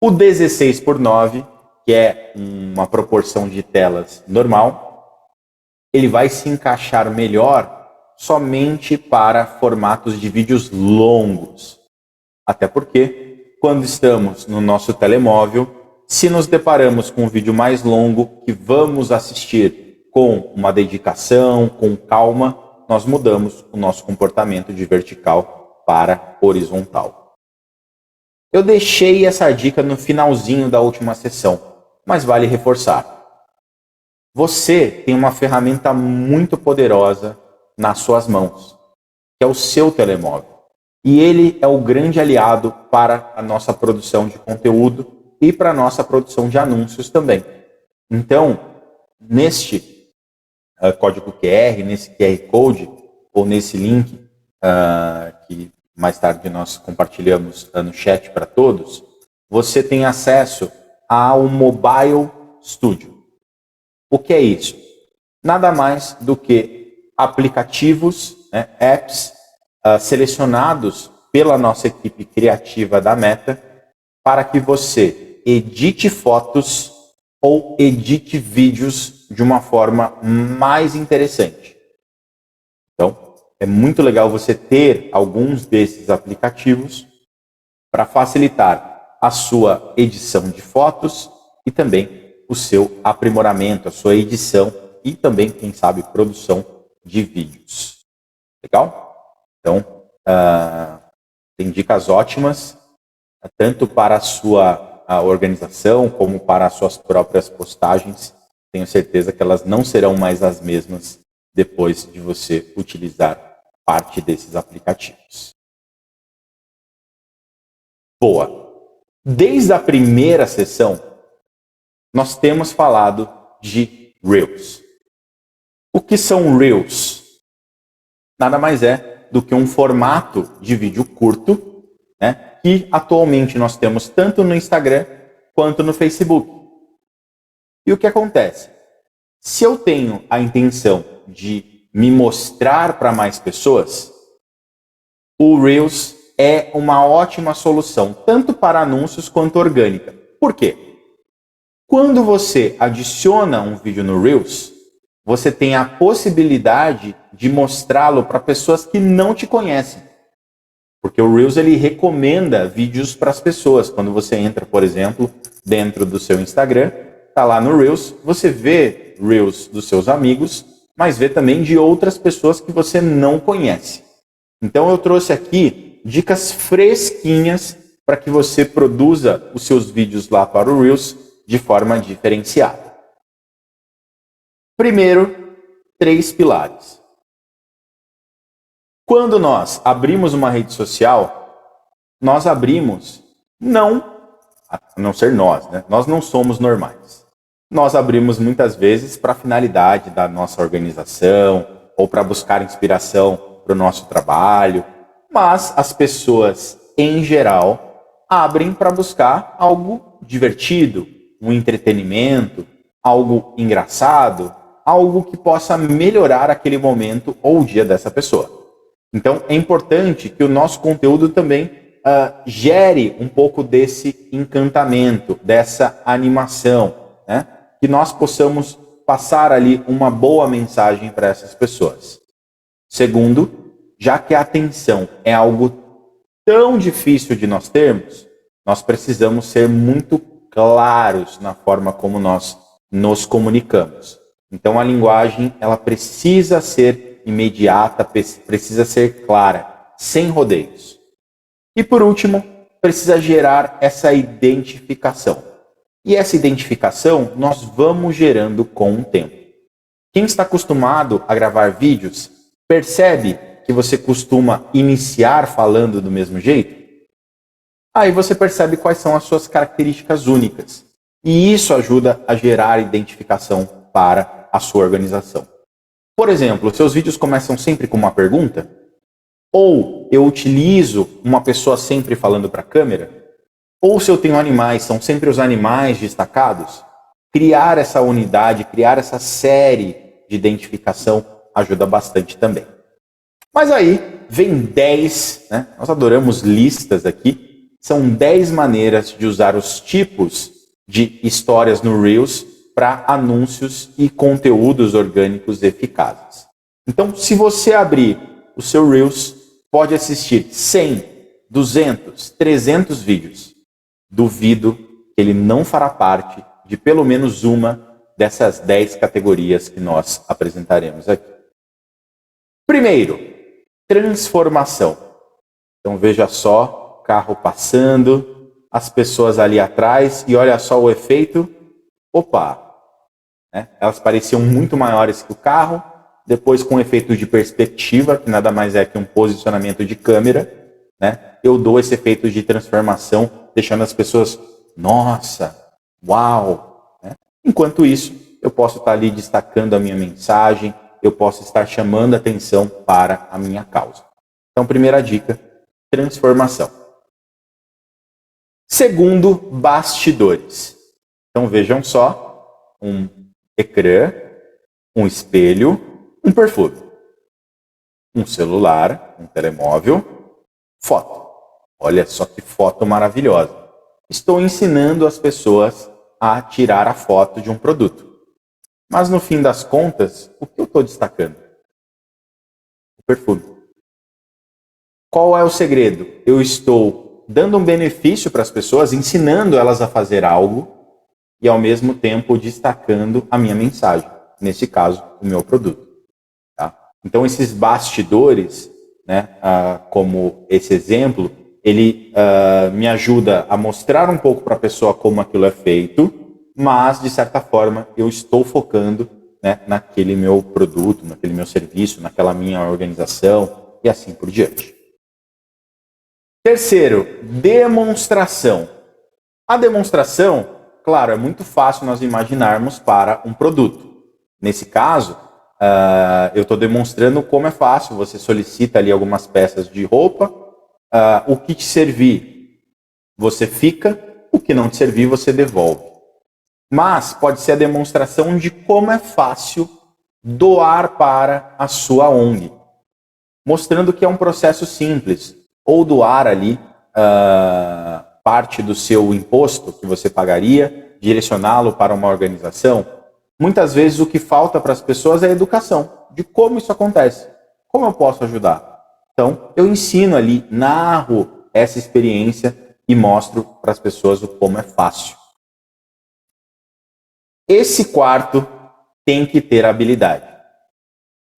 O 16:9, que é uma proporção de telas normal, ele vai se encaixar melhor somente para formatos de vídeos longos. Até porque, quando estamos no nosso telemóvel, se nos deparamos com um vídeo mais longo que vamos assistir com uma dedicação, com calma, nós mudamos o nosso comportamento de vertical para horizontal. Eu deixei essa dica no finalzinho da última sessão, mas vale reforçar. Você tem uma ferramenta muito poderosa nas suas mãos, que é o seu telemóvel. E ele é o grande aliado para a nossa produção de conteúdo e para a nossa produção de anúncios também. Então, neste código QR, nesse QR Code, ou nesse link que mais tarde nós compartilhamos no chat para todos, você tem acesso ao Mobile Studio. O que é isso? Nada mais do que aplicativos, apps selecionados pela nossa equipe criativa da Meta para que você edite fotos ou edite vídeos de uma forma mais interessante. Então, é muito legal você ter alguns desses aplicativos para facilitar a sua edição de fotos e também o seu aprimoramento, a sua edição e também, quem sabe, produção de vídeos. Legal? Então, tem dicas ótimas, tanto para a sua organização, como para as suas próprias postagens. Tenho certeza que elas não serão mais as mesmas depois de você utilizar parte desses aplicativos. Boa! Desde a primeira sessão, nós temos falado de Reels. O que são Reels? Nada mais é do que um formato de vídeo curto, que atualmente nós temos tanto no Instagram quanto no Facebook. E o que acontece? Se eu tenho a intenção de me mostrar para mais pessoas, o Reels é uma ótima solução, tanto para anúncios quanto orgânica. Por quê? Quando você adiciona um vídeo no Reels, você tem a possibilidade de mostrá-lo para pessoas que não te conhecem. Porque o Reels ele recomenda vídeos para as pessoas. Quando você entra, por exemplo, dentro do seu Instagram, está lá no Reels, você vê Reels dos seus amigos, mas vê também de outras pessoas que você não conhece. Então eu trouxe aqui dicas fresquinhas para que você produza os seus vídeos lá para o Reels de forma diferenciada. Primeiro, 3 pilares. Quando nós abrimos uma rede social, nós abrimos, a não ser nós, nós não somos normais. Nós abrimos muitas vezes para a finalidade da nossa organização ou para buscar inspiração para o nosso trabalho, mas as pessoas, em geral, abrem para buscar algo divertido, um entretenimento, algo engraçado, algo que possa melhorar aquele momento ou o dia dessa pessoa. Então, é importante que o nosso conteúdo também gere um pouco desse encantamento, dessa animação, que nós possamos passar ali uma boa mensagem para essas pessoas. Segundo, já que a atenção é algo tão difícil de nós termos, nós precisamos ser muito claros na forma como nós nos comunicamos. Então a linguagem ela precisa ser imediata, precisa ser clara, sem rodeios. E por último, precisa gerar essa identificação. E essa identificação nós vamos gerando com o tempo. Quem está acostumado a gravar vídeos, percebe que você costuma iniciar falando do mesmo jeito? Aí você percebe quais são as suas características únicas. E isso ajuda a gerar identificação para a sua organização. Por exemplo, seus vídeos começam sempre com uma pergunta? Ou eu utilizo uma pessoa sempre falando para a câmera? Ou se eu tenho animais, são sempre os animais destacados? Criar essa unidade, criar essa série de identificação ajuda bastante também. Mas aí vem 10, né? Nós adoramos listas aqui, são 10 maneiras de usar os tipos de histórias no Reels para anúncios e conteúdos orgânicos eficazes. Então, se você abrir o seu Reels, pode assistir 100, 200, 300 vídeos. Duvido que ele não fará parte de pelo menos uma dessas 10 categorias que nós apresentaremos aqui. Primeiro, transformação. Então veja só, carro passando, as pessoas ali atrás e olha só o efeito. Opa! Né? Elas pareciam muito maiores que o carro, depois com efeito de perspectiva, que nada mais é que um posicionamento de câmera, né? Eu dou esse efeito de transformação, deixando as pessoas, nossa, uau! Né? Enquanto isso, eu posso estar ali destacando a minha mensagem, eu posso estar chamando a atenção para a minha causa. Então, primeira dica, transformação. Segundo, bastidores. Então, vejam só, um ecrã, um espelho, um perfume, um celular, um telemóvel, foto. Olha só que foto maravilhosa. Estou ensinando as pessoas a tirar a foto de um produto. Mas no fim das contas, o que eu estou destacando? O perfume. Qual é o segredo? Eu estou dando um benefício para as pessoas, ensinando elas a fazer algo e ao mesmo tempo destacando a minha mensagem. Nesse caso, o meu produto. Tá? Então esses bastidores, né, como esse exemplo, ele me ajuda a mostrar um pouco para a pessoa como aquilo é feito, mas, de certa forma, eu estou focando, né, naquele meu produto, naquele meu serviço, naquela minha organização e assim por diante. Terceiro, demonstração. A demonstração, claro, é muito fácil nós imaginarmos para um produto. Nesse caso, eu estou demonstrando como é fácil. Você solicita ali algumas peças de roupa, o que te servir, você fica, o que não te servir, você devolve. Mas pode ser a demonstração de como é fácil doar para a sua ONG, mostrando que é um processo simples, ou doar ali parte do seu imposto que você pagaria, direcioná-lo para uma organização. Muitas vezes o que falta para as pessoas é a educação, de como isso acontece, como eu posso ajudar. Então, eu ensino ali, narro essa experiência e mostro para as pessoas o como é fácil. Esse quarto tem que ter habilidade.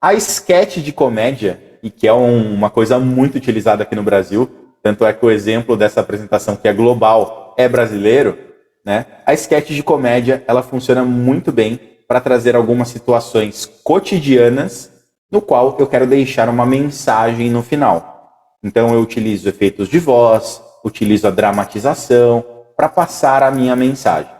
A sketch de comédia, e que é uma coisa muito utilizada aqui no Brasil, tanto é que o exemplo dessa apresentação que é global é brasileiro, né? A sketch de comédia, ela funciona muito bem para trazer algumas situações cotidianas no qual eu quero deixar uma mensagem no final. Então eu utilizo efeitos de voz, utilizo a dramatização para passar a minha mensagem.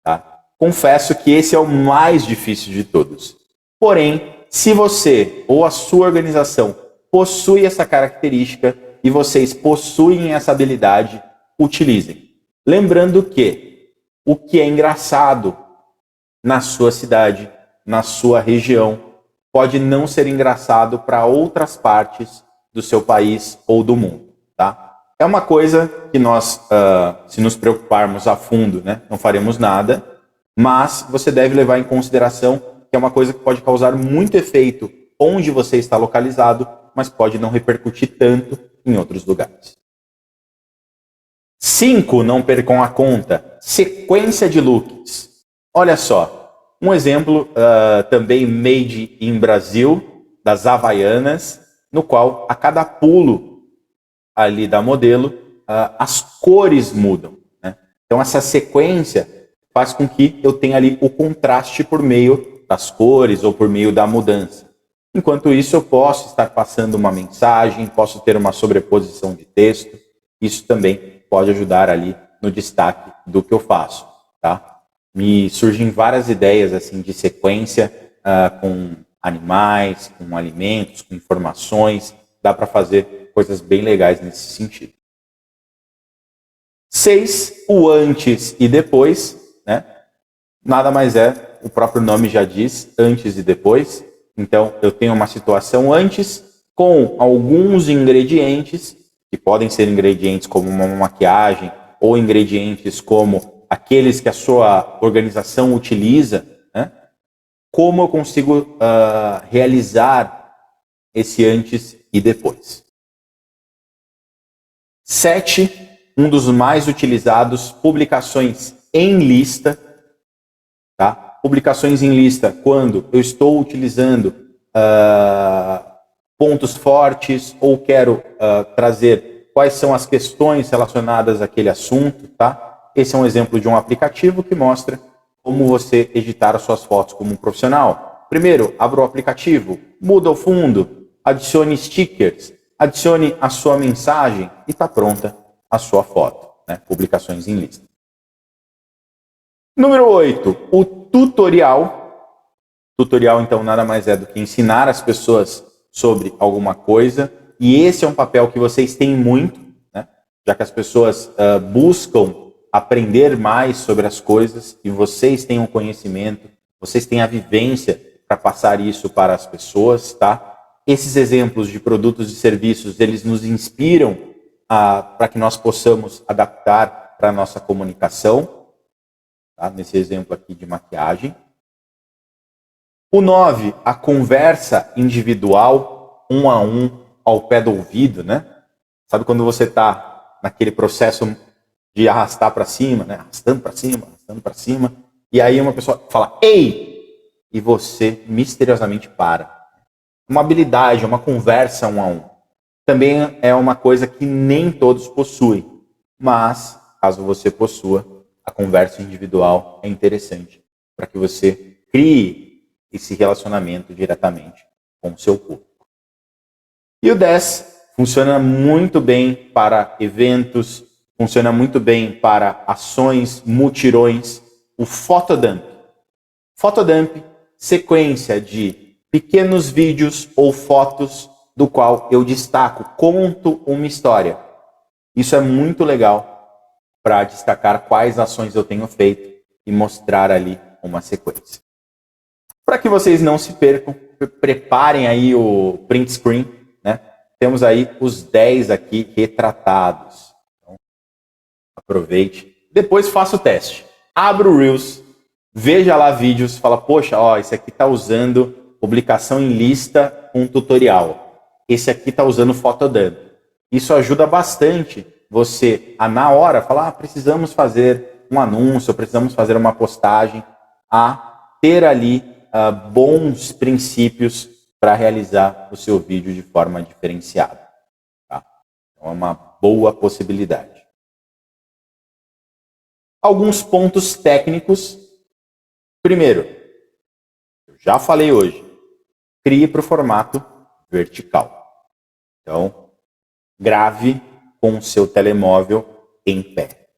Tá? Confesso que esse é o mais difícil de todos. Porém, se você ou a sua organização possui essa característica e vocês possuem essa habilidade, utilizem. Lembrando que o que é engraçado na sua cidade, na sua região, pode não ser engraçado para outras partes do seu país ou do mundo. Tá? É uma coisa que nós, se nos preocuparmos a fundo, né, não faremos nada, mas você deve levar em consideração que é uma coisa que pode causar muito efeito onde você está localizado, mas pode não repercutir tanto em outros lugares. 5, não percam a conta, sequência de looks. Olha só, um exemplo também made in Brasil, das Havaianas, no qual a cada pulo ali da modelo, as cores mudam. Né? Então essa sequência faz com que eu tenha ali o contraste por meio das cores ou por meio da mudança. Enquanto isso, eu posso estar passando uma mensagem, posso ter uma sobreposição de texto. Isso também pode ajudar ali no destaque do que eu faço. Tá? Me surgem várias ideias assim de sequência com animais, com alimentos, com informações. Dá para fazer coisas bem legais nesse sentido. 6, o antes e depois. Né? Nada mais é, o próprio nome já diz, antes e depois. Então, eu tenho uma situação antes, com alguns ingredientes, que podem ser ingredientes como uma maquiagem, ou ingredientes como aqueles que a sua organização utiliza, né? Como eu consigo realizar esse antes e depois. 7, um dos mais utilizados, publicações em lista. Tá? Publicações em lista, quando eu estou utilizando pontos fortes ou quero trazer quais são as questões relacionadas àquele assunto. Tá? Esse é um exemplo de um aplicativo que mostra como você editar as suas fotos como um profissional. Primeiro, abra o aplicativo, muda o fundo, adicione stickers, adicione a sua mensagem e está pronta a sua foto. Né? Publicações em lista. Número 8, o tutorial. Tutorial, então, nada mais é do que ensinar as pessoas sobre alguma coisa. E esse é um papel que vocês têm muito, né? Já que as pessoas buscam aprender mais sobre as coisas e vocês têm um conhecimento, vocês têm a vivência para passar isso para as pessoas, tá? Esses exemplos de produtos e serviços, eles nos inspiram para que nós possamos adaptar para a nossa comunicação, tá? Nesse exemplo aqui de maquiagem. O 9, a conversa individual, um a um, ao pé do ouvido, né? Sabe quando você está naquele processo de arrastar para cima, né? Arrastando para cima, e aí uma pessoa fala, ei! E você misteriosamente para. Uma habilidade, uma conversa um a um. Também é uma coisa que nem todos possuem, mas, caso você possua, a conversa individual é interessante para que você crie esse relacionamento diretamente com o seu público. E o 10 funciona muito bem para eventos, funciona muito bem para ações, mutirões, o fotodump. Fotodump, sequência de pequenos vídeos ou fotos do qual eu destaco, conto uma história. Isso é muito legal para destacar quais ações eu tenho feito e mostrar ali uma sequência. Para que vocês não se percam, preparem aí o print screen, né? Temos aí os 10 aqui retratados. Então, aproveite. Depois faça o teste. Abra o Reels, veja lá vídeos, fala, poxa, ó, esse aqui está usando publicação em lista com tutorial. Esse aqui está usando fotodump. Isso ajuda bastante você a, na hora, falar, precisamos fazer um anúncio, precisamos fazer uma postagem, a ter ali bons princípios para realizar o seu vídeo de forma diferenciada. Tá? Então, é uma boa possibilidade. Alguns pontos técnicos. Primeiro, eu já falei hoje, crie para o formato vertical. Então, grave com o seu telemóvel em pé.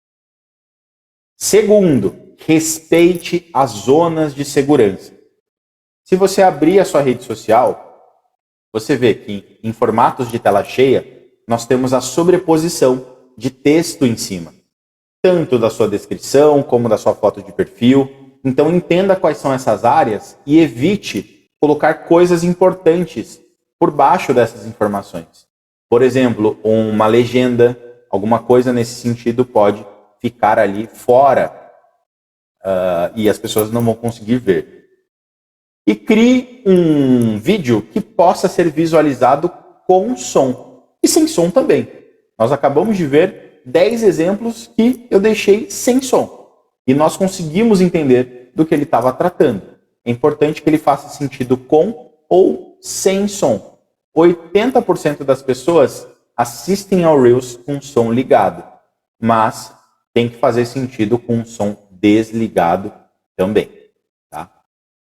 Segundo, respeite as zonas de segurança. Se você abrir a sua rede social, você vê que em formatos de tela cheia, nós temos a sobreposição de texto em cima, tanto da sua descrição como da sua foto de perfil. Então entenda quais são essas áreas e evite colocar coisas importantes por baixo dessas informações. Por exemplo, uma legenda, alguma coisa nesse sentido pode ficar ali fora e as pessoas não vão conseguir ver. E crie um vídeo que possa ser visualizado com som e sem som também. Nós acabamos de ver 10 exemplos que eu deixei sem som e nós conseguimos entender do que ele estava tratando. É importante que ele faça sentido com ou sem som. 80% das pessoas assistem ao Reels com som ligado, mas tem que fazer sentido com o som desligado também. Tá?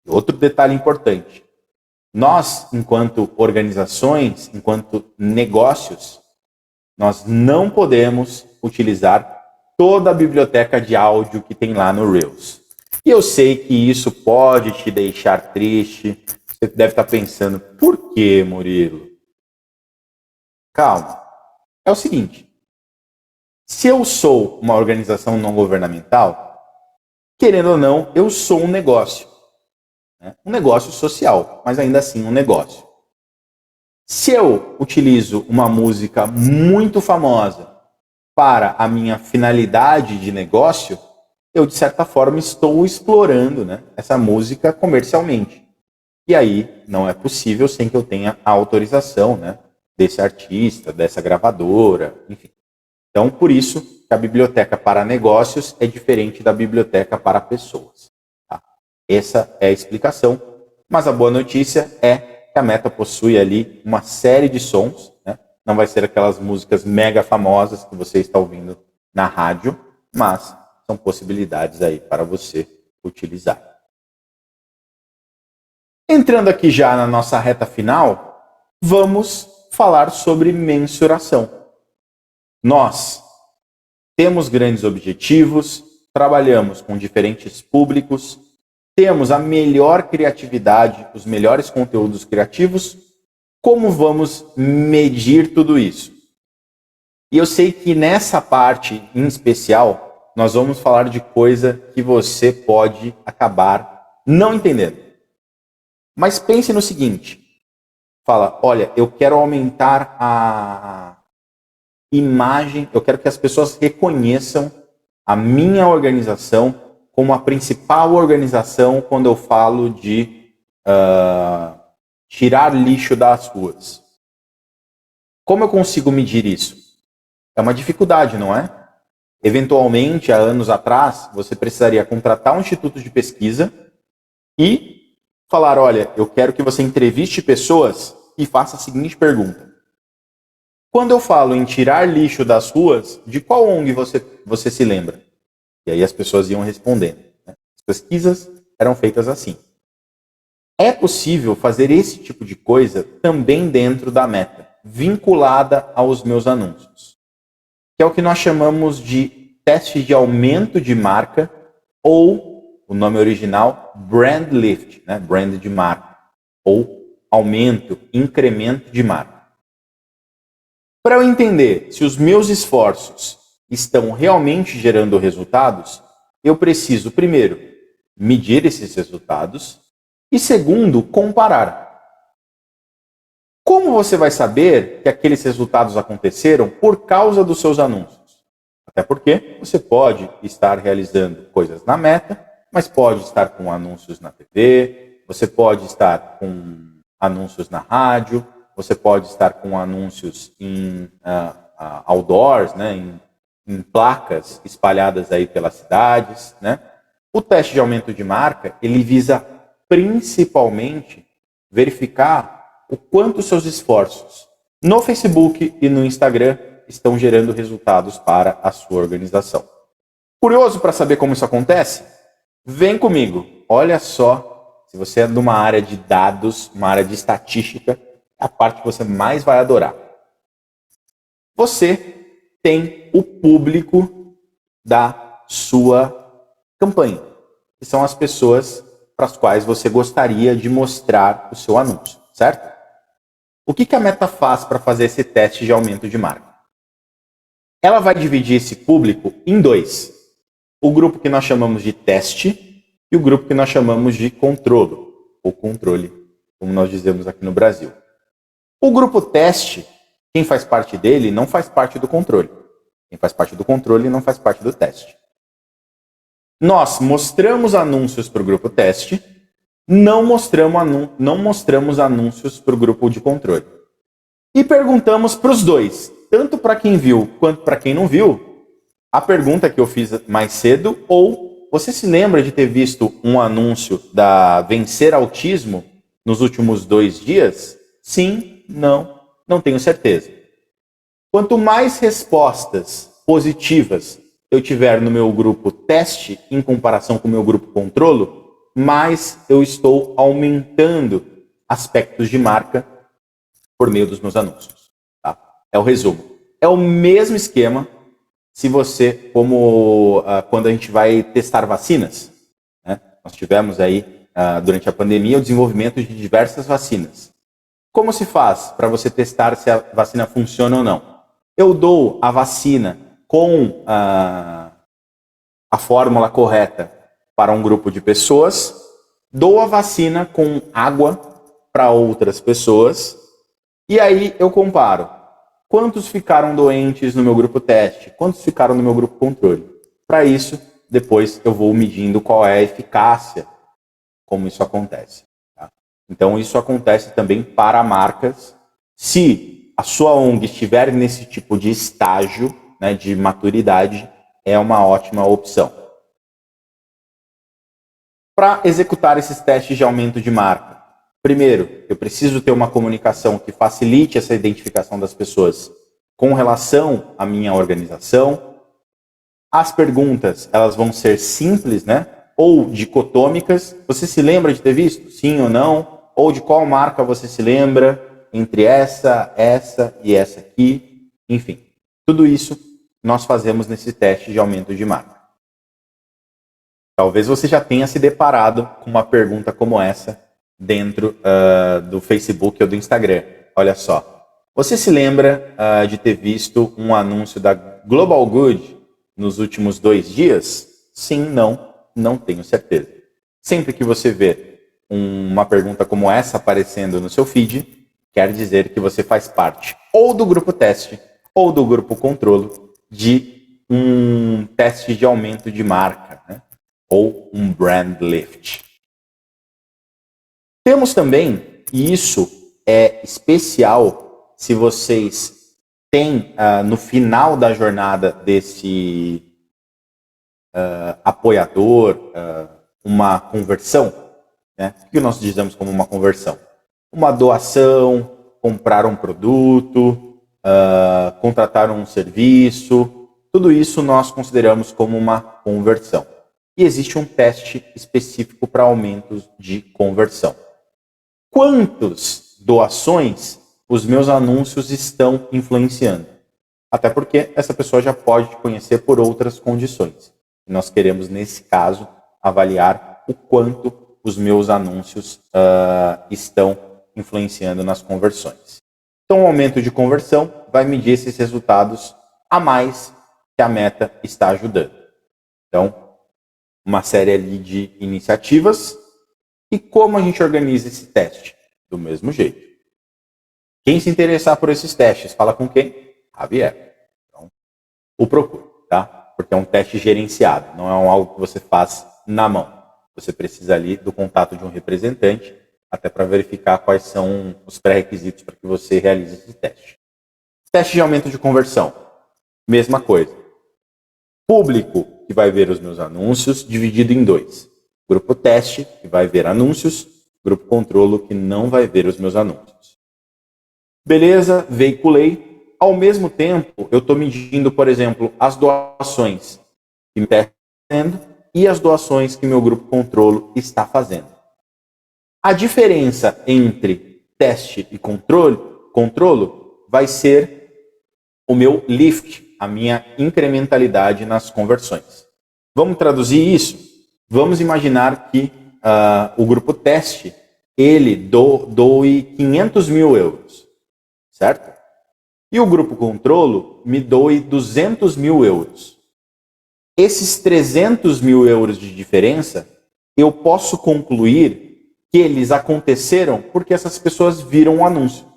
Outro detalhe importante. Nós, enquanto organizações, enquanto negócios, nós não podemos utilizar toda a biblioteca de áudio que tem lá no Reels. E eu sei que isso pode te deixar triste. Você deve estar pensando, por que, Murilo? Calma. É o seguinte. Se eu sou uma organização não governamental, querendo ou não, eu sou um negócio. Né? Um negócio social, mas ainda assim um negócio. Se eu utilizo uma música muito famosa para a minha finalidade de negócio, eu, de certa forma, estou explorando, né, essa música comercialmente. E aí não é possível sem que eu tenha a autorização, né, desse artista, dessa gravadora, enfim. Então, por isso que a biblioteca para negócios é diferente da biblioteca para pessoas. Tá? Essa é a explicação. Mas a boa notícia é que a Meta possui ali uma série de sons, né? Não vai ser aquelas músicas mega famosas que você está ouvindo na rádio, mas são possibilidades aí para você utilizar. Entrando aqui já na nossa reta final, vamos falar sobre mensuração. Nós temos grandes objetivos, trabalhamos com diferentes públicos, temos a melhor criatividade, os melhores conteúdos criativos. Como vamos medir tudo isso? E eu sei que nessa parte em especial, nós vamos falar de coisa que você pode acabar não entendendo. Mas pense no seguinte, fala, olha, eu quero aumentar a imagem, eu quero que as pessoas reconheçam a minha organização como a principal organização quando eu falo de tirar lixo das ruas. Como eu consigo medir isso? É uma dificuldade, não é? Eventualmente, há anos atrás, você precisaria contratar um instituto de pesquisa e falar, olha, eu quero que você entreviste pessoas e faça a seguinte pergunta. Quando eu falo em tirar lixo das ruas, de qual ONG você se lembra? E aí as pessoas iam respondendo. Né? As pesquisas eram feitas assim. É possível fazer esse tipo de coisa também dentro da Meta, vinculada aos meus anúncios. Que é o que nós chamamos de teste de aumento de marca ou, o nome original, brand lift, né? Brand de marca, ou aumento, incremento de marca. Para eu entender se os meus esforços estão realmente gerando resultados, eu preciso, primeiro, medir esses resultados e, segundo, comparar. Como você vai saber que aqueles resultados aconteceram por causa dos seus anúncios? Até porque você pode estar realizando coisas na Meta, mas pode estar com anúncios na TV, você pode estar com anúncios na rádio, você pode estar com anúncios em outdoors, né, em placas espalhadas aí pelas cidades, né? O teste de aumento de marca, ele visa principalmente verificar o quanto seus esforços no Facebook e no Instagram estão gerando resultados para a sua organização. Curioso para saber como isso acontece? Vem comigo. Olha só, se você é de uma área de dados, uma área de estatística, é a parte que você mais vai adorar. Você tem o público da sua campanha, que são as pessoas para as quais você gostaria de mostrar o seu anúncio, certo? O que a Meta faz para fazer esse teste de aumento de marca? Ela vai dividir esse público em dois. O grupo que nós chamamos de teste e o grupo que nós chamamos de controle, ou controle, como nós dizemos aqui no Brasil. O grupo teste, quem faz parte dele não faz parte do controle. Quem faz parte do controle não faz parte do teste. Nós mostramos anúncios para o grupo teste, não mostramos anúncios para o grupo de controle. E perguntamos para os dois, tanto para quem viu quanto para quem não viu, a pergunta que eu fiz mais cedo, ou você se lembra de ter visto um anúncio da Vencer Autismo nos últimos 2 dias? Sim, não tenho certeza. Quanto mais respostas positivas eu tiver no meu grupo teste em comparação com o meu grupo controlo, mais eu estou aumentando aspectos de marca por meio dos meus anúncios. Tá? É o resumo. É o mesmo esquema se você, como quando a gente vai testar vacinas, né? Nós tivemos aí, durante a pandemia, o desenvolvimento de diversas vacinas. Como se faz para você testar se a vacina funciona ou não? Eu dou a vacina com a fórmula correta para um grupo de pessoas, dou a vacina com água para outras pessoas E aí eu comparo quantos ficaram doentes no meu grupo teste, quantos ficaram no meu grupo controle. Para isso, depois eu vou medindo qual é a eficácia, como isso acontece. Tá? Então, isso acontece também para marcas. Se a sua ONG estiver nesse tipo de estágio, né, de maturidade, é uma ótima opção. Para executar esses testes de aumento de marca, primeiro, eu preciso ter uma comunicação que facilite essa identificação das pessoas com relação à minha organização. As perguntas, elas vão ser simples, né? Ou dicotômicas. Você se lembra de ter visto? Sim ou não? Ou de qual marca você se lembra? Entre essa e essa aqui. Enfim, tudo isso nós fazemos nesse teste de aumento de marca. Talvez você já tenha se deparado com uma pergunta como essa dentro do Facebook ou do Instagram. Olha só. Você se lembra de ter visto um anúncio da Global Good nos últimos 2 dias? Sim, não tenho certeza. Sempre que você vê uma pergunta como essa aparecendo no seu feed, quer dizer que você faz parte ou do grupo teste ou do grupo controle de um teste de aumento de marca, né? Ou um brand lift. Temos também, e isso é especial se vocês têm no final da jornada desse apoiador uma conversão, né? O que nós dizemos como uma conversão? Uma doação, comprar um produto, contratar um serviço, tudo isso nós consideramos como uma conversão. E existe um teste específico para aumentos de conversão. Quantas doações os meus anúncios estão influenciando? Até porque essa pessoa já pode te conhecer por outras condições. E nós queremos, nesse caso, avaliar o quanto os meus anúncios estão influenciando nas conversões. Então, o aumento de conversão vai medir esses resultados a mais que a meta está ajudando. Então, uma série ali de iniciativas. E como a gente organiza esse teste? Do mesmo jeito. Quem se interessar por esses testes, fala com quem? Javier. Então, o procure, tá? Porque é um teste gerenciado, não é algo que você faz na mão. Você precisa ali do contato de um representante, até para verificar quais são os pré-requisitos para que você realize esse teste. Teste de aumento de conversão. Mesma coisa. Público que vai ver os meus anúncios, dividido em 2. Grupo teste, que vai ver anúncios. Grupo controlo, que não vai ver os meus anúncios. Beleza, veiculei. Ao mesmo tempo, eu estou medindo, por exemplo, as doações que me está fazendo e as doações que meu grupo controlo está fazendo. A diferença entre teste e controlo vai ser o meu lift, a minha incrementalidade nas conversões. Vamos traduzir isso? Vamos imaginar que o grupo teste, ele doe 500 mil euros, certo? E o grupo controlo me doe 200 mil euros. Esses 300 mil euros de diferença, eu posso concluir que eles aconteceram porque essas pessoas viram o anúncio.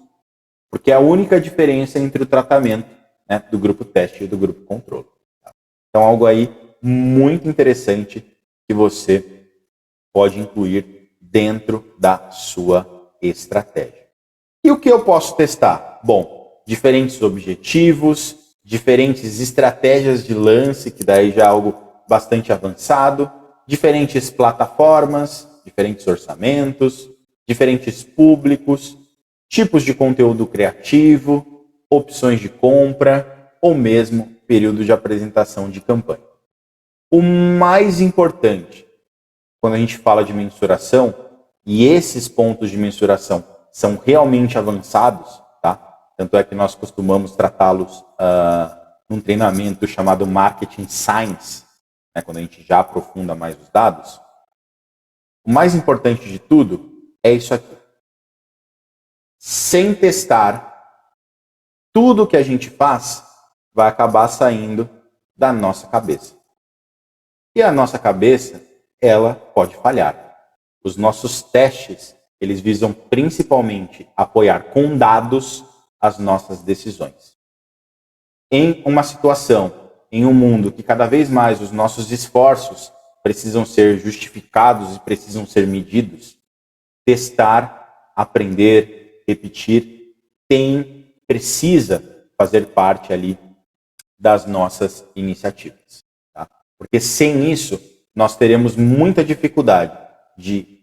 Porque é a única diferença entre o tratamento, né, do grupo teste e do grupo controle. Então, algo aí muito interessante que você pode incluir dentro da sua estratégia. E o que eu posso testar? Bom, diferentes objetivos, diferentes estratégias de lance, que daí já é algo bastante avançado, diferentes plataformas, diferentes orçamentos, diferentes públicos, tipos de conteúdo criativo, opções de compra ou mesmo período de apresentação de campanha. O mais importante, quando a gente fala de mensuração, e esses pontos de mensuração são realmente avançados, tá? Tanto é que nós costumamos tratá-los num treinamento chamado Marketing Science, né, quando a gente já aprofunda mais os dados. O mais importante de tudo é isso aqui. Sem testar, tudo que a gente faz vai acabar saindo da nossa cabeça. E a nossa cabeça, ela pode falhar. Os nossos testes, eles visam principalmente apoiar com dados as nossas decisões. Em uma situação, em um mundo que cada vez mais os nossos esforços precisam ser justificados e precisam ser medidos, testar, aprender, repetir, precisa fazer parte ali das nossas iniciativas. Tá? Porque sem isso, nós teremos muita dificuldade de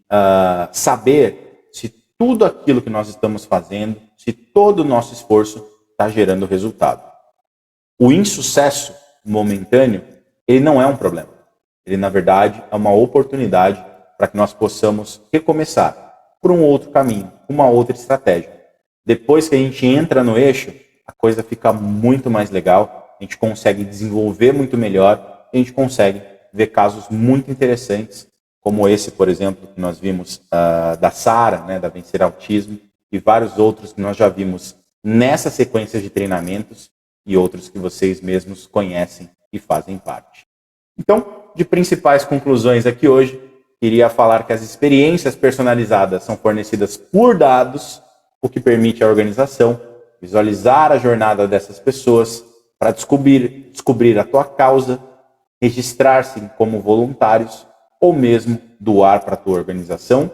saber se tudo aquilo que nós estamos fazendo, se todo o nosso esforço está gerando resultado. O insucesso momentâneo, ele não é um problema. Ele, na verdade, é uma oportunidade para que nós possamos recomeçar por um outro caminho, uma outra estratégia. Depois que a gente entra no eixo, a coisa fica muito mais legal, a gente consegue desenvolver muito melhor, a gente consegue ver casos muito interessantes, como esse, por exemplo, que nós vimos da Sara, né, da Vencer Autismo, e vários outros que nós já vimos nessa sequência de treinamentos e outros que vocês mesmos conhecem e fazem parte. Então, de principais conclusões aqui hoje, queria falar que as experiências personalizadas são fornecidas por dados, o que permite à organização visualizar a jornada dessas pessoas para descobrir a tua causa, registrar-se como voluntários ou mesmo doar para a tua organização.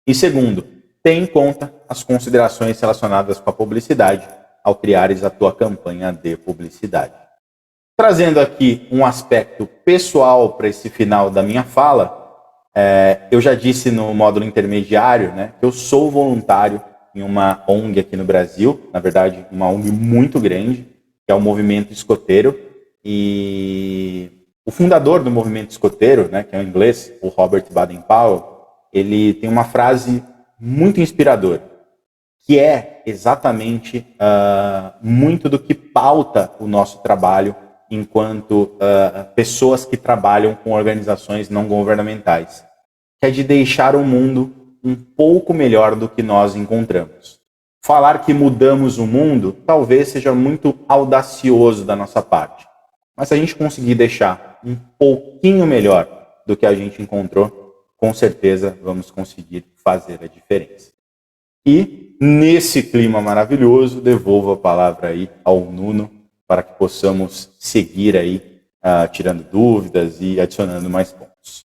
E segundo, tem em conta as considerações relacionadas com a publicidade ao criares a tua campanha de publicidade. Trazendo aqui um aspecto pessoal para esse final da minha fala, eu já disse no módulo intermediário, né, que eu sou voluntário em uma ONG aqui no Brasil, na verdade uma ONG muito grande, que é o Movimento Escoteiro, e o fundador do Movimento Escoteiro, né, que é o inglês, o Robert Baden-Powell, ele tem uma frase muito inspiradora, que é exatamente muito do que pauta o nosso trabalho enquanto pessoas que trabalham com organizações não governamentais, que é de deixar o mundo um pouco melhor do que nós encontramos. Falar que mudamos o mundo talvez seja muito audacioso da nossa parte, mas se a gente conseguir deixar um pouquinho melhor do que a gente encontrou, com certeza vamos conseguir fazer a diferença. E, nesse clima maravilhoso, devolvo a palavra aí ao Nuno, para que possamos seguir aí, tirando dúvidas e adicionando mais pontos.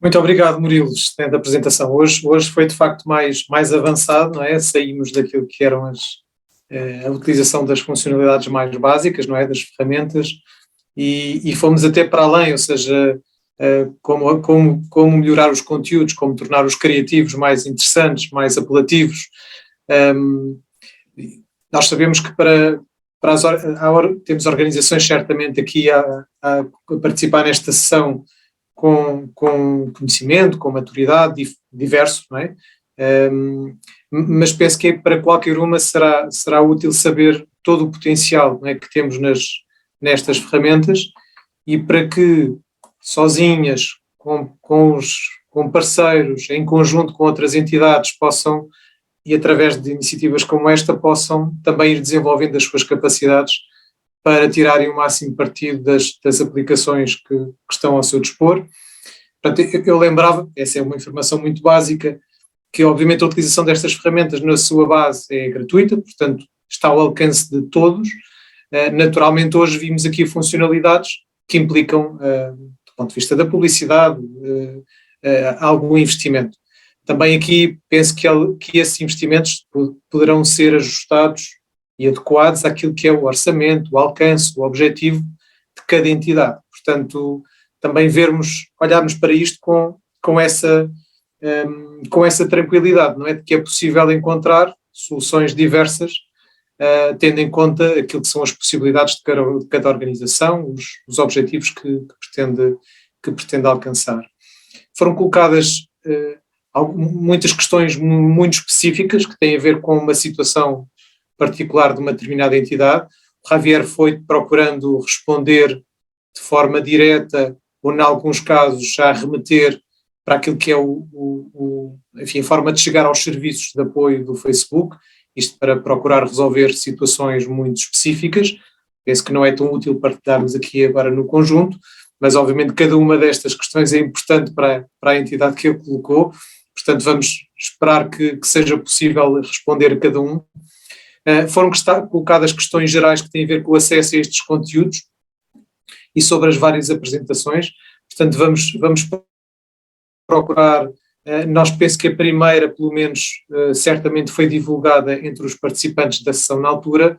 Muito obrigado, Murilo, excelente apresentação. Hoje foi de facto mais avançado, não é? Saímos daquilo que eram a utilização das funcionalidades mais básicas, não é? Das ferramentas, e fomos até para além, ou seja, como melhorar os conteúdos, como tornar os criativos mais interessantes, mais apelativos. Nós sabemos que temos organizações certamente aqui a participar nesta sessão com conhecimento, com maturidade diverso, não é? Mas penso que para qualquer uma será útil saber todo o potencial, não é, que temos nestas ferramentas, e para que sozinhas, com parceiros, em conjunto com outras entidades, possam, e através de iniciativas como esta, possam também ir desenvolvendo as suas capacidades para tirarem o máximo partido das aplicações que estão ao seu dispor. Portanto, eu lembrava, essa é uma informação muito básica, que obviamente a utilização destas ferramentas na sua base é gratuita, portanto está ao alcance de todos. Naturalmente hoje vimos aqui funcionalidades que implicam, do ponto de vista da publicidade, algum investimento. Também aqui penso que esses investimentos poderão ser ajustados e adequados àquilo que é o orçamento, o alcance, o objetivo de cada entidade. Portanto, também olharmos para isto com essa tranquilidade, não é? De que é possível encontrar soluções diversas, tendo em conta aquilo que são as possibilidades de cada organização, os objetivos que pretende alcançar. Foram colocadas muitas questões muito específicas que têm a ver com uma situação particular de uma determinada entidade. O Javier foi procurando responder de forma direta ou, em alguns casos, já remeter para aquilo que é enfim, a forma de chegar aos serviços de apoio do Facebook, isto para procurar resolver situações muito específicas. Penso que não é tão útil partilharmos aqui agora no conjunto, mas obviamente cada uma destas questões é importante para a entidade que a colocou, portanto vamos esperar que seja possível responder a cada um. Foram colocadas questões gerais que têm a ver com o acesso a estes conteúdos e sobre as várias apresentações, portanto vamos procurar, nós penso que a primeira, pelo menos, certamente foi divulgada entre os participantes da sessão na altura.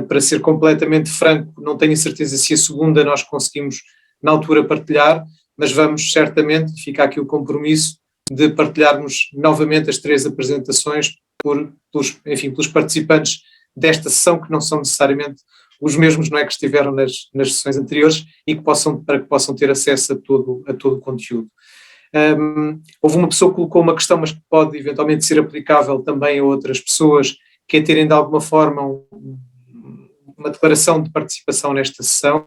Para ser completamente franco, não tenho certeza se a segunda nós conseguimos na altura partilhar, mas vamos certamente, fica aqui o compromisso de partilharmos novamente as 3 apresentações pelos participantes desta sessão, que não são necessariamente os mesmos, não é, que estiveram nas sessões anteriores, e para que possam ter acesso a todo o conteúdo. Houve uma pessoa que colocou uma questão, mas que pode eventualmente ser aplicável também a outras pessoas, que é terem de alguma forma uma declaração de participação nesta sessão.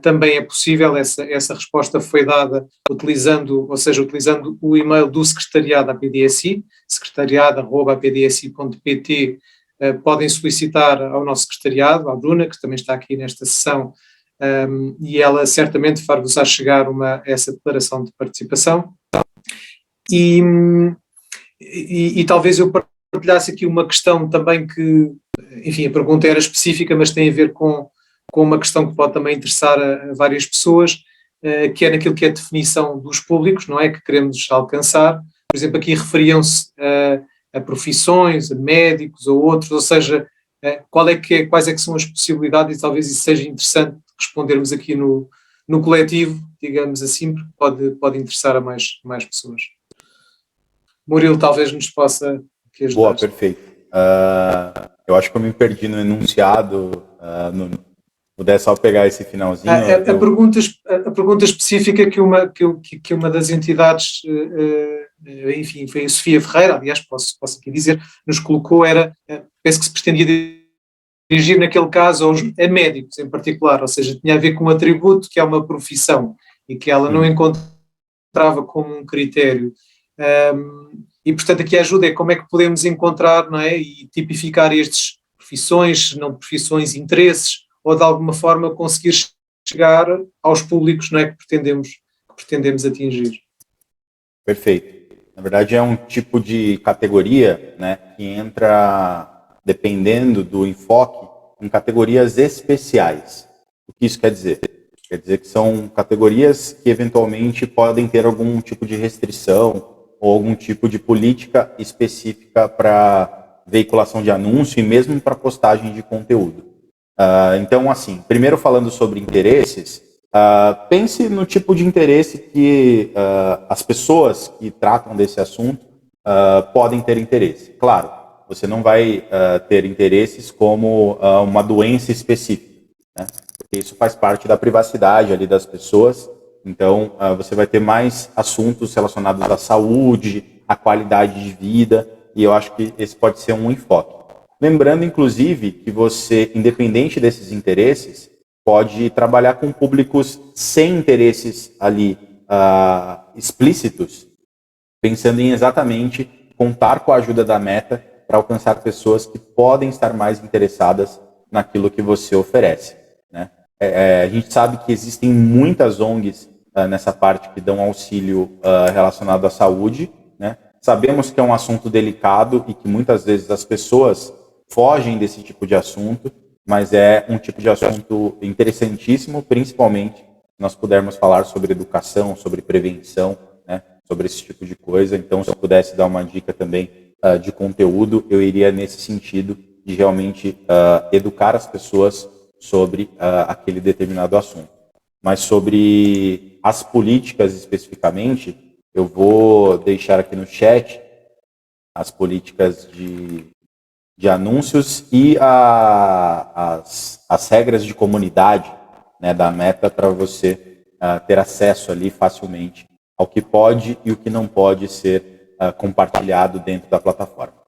Também é possível, essa resposta foi dada utilizando o e-mail do secretariado à PDSI, secretariado@pdsi.pt. Podem solicitar ao nosso secretariado, à Bruna, que também está aqui nesta sessão, e ela certamente far-vos-á chegar essa declaração de participação. E talvez eu partilhasse aqui uma questão também que, enfim, a pergunta era específica, mas tem a ver com uma questão que pode também interessar a várias pessoas, que é naquilo que é a definição dos públicos, não é, que queremos alcançar. Por exemplo, aqui referiam-se a profissões, a médicos ou outros, ou seja, quais é que são as possibilidades, e talvez isso seja interessante respondermos aqui no coletivo, digamos assim, porque pode interessar a mais pessoas. Murilo talvez nos possa aqui ajudar. Boa, perfeito. Eu acho que eu me perdi no enunciado, puder só pegar esse finalzinho. A pergunta específica que uma das entidades, enfim, foi a Sofia Ferreira, aliás, posso aqui dizer, nos colocou, penso que se pretendia dirigir naquele caso a médicos em particular, ou seja, tinha a ver com um atributo que é uma profissão e que ela não encontrava como um critério. E, portanto, aqui a ajuda é como é que podemos encontrar, não é, e tipificar estes profissões, não profissões, interesses, ou de alguma forma conseguir chegar aos públicos, não é, que pretendemos atingir. Perfeito. Na verdade, é um tipo de categoria, né, que entra, dependendo do enfoque, em categorias especiais. O que isso quer dizer? Quer dizer que são categorias que eventualmente podem ter algum tipo de restrição ou algum tipo de política específica para veiculação de anúncio e mesmo para postagem de conteúdo. Então, assim, primeiro falando sobre interesses, pense no tipo de interesse que as pessoas que tratam desse assunto podem ter interesse. Claro, você não vai ter interesses como uma doença específica, né? Porque isso faz parte da privacidade ali das pessoas. Então, você vai ter mais assuntos relacionados à saúde, à qualidade de vida, e eu acho que esse pode ser um enfoque. Lembrando, inclusive, que você, independente desses interesses, pode trabalhar com públicos sem interesses ali explícitos, pensando em exatamente contar com a ajuda da Meta para alcançar pessoas que podem estar mais interessadas naquilo que você oferece, né? A gente sabe que existem muitas ONGs nessa parte que dão auxílio relacionado à saúde, né? Sabemos que é um assunto delicado e que muitas vezes as pessoas fogem desse tipo de assunto, mas é um tipo de assunto interessantíssimo, principalmente se nós pudermos falar sobre educação, sobre prevenção, né? Sobre esse tipo de coisa. Então, se eu pudesse dar uma dica também de conteúdo, eu iria nesse sentido de realmente educar as pessoas sobre aquele determinado assunto. Mas sobre as políticas especificamente, eu vou deixar aqui no chat as políticas de anúncios e as regras de comunidade, né, da Meta, para você ter acesso ali facilmente ao que pode e o que não pode ser compartilhado dentro da plataforma.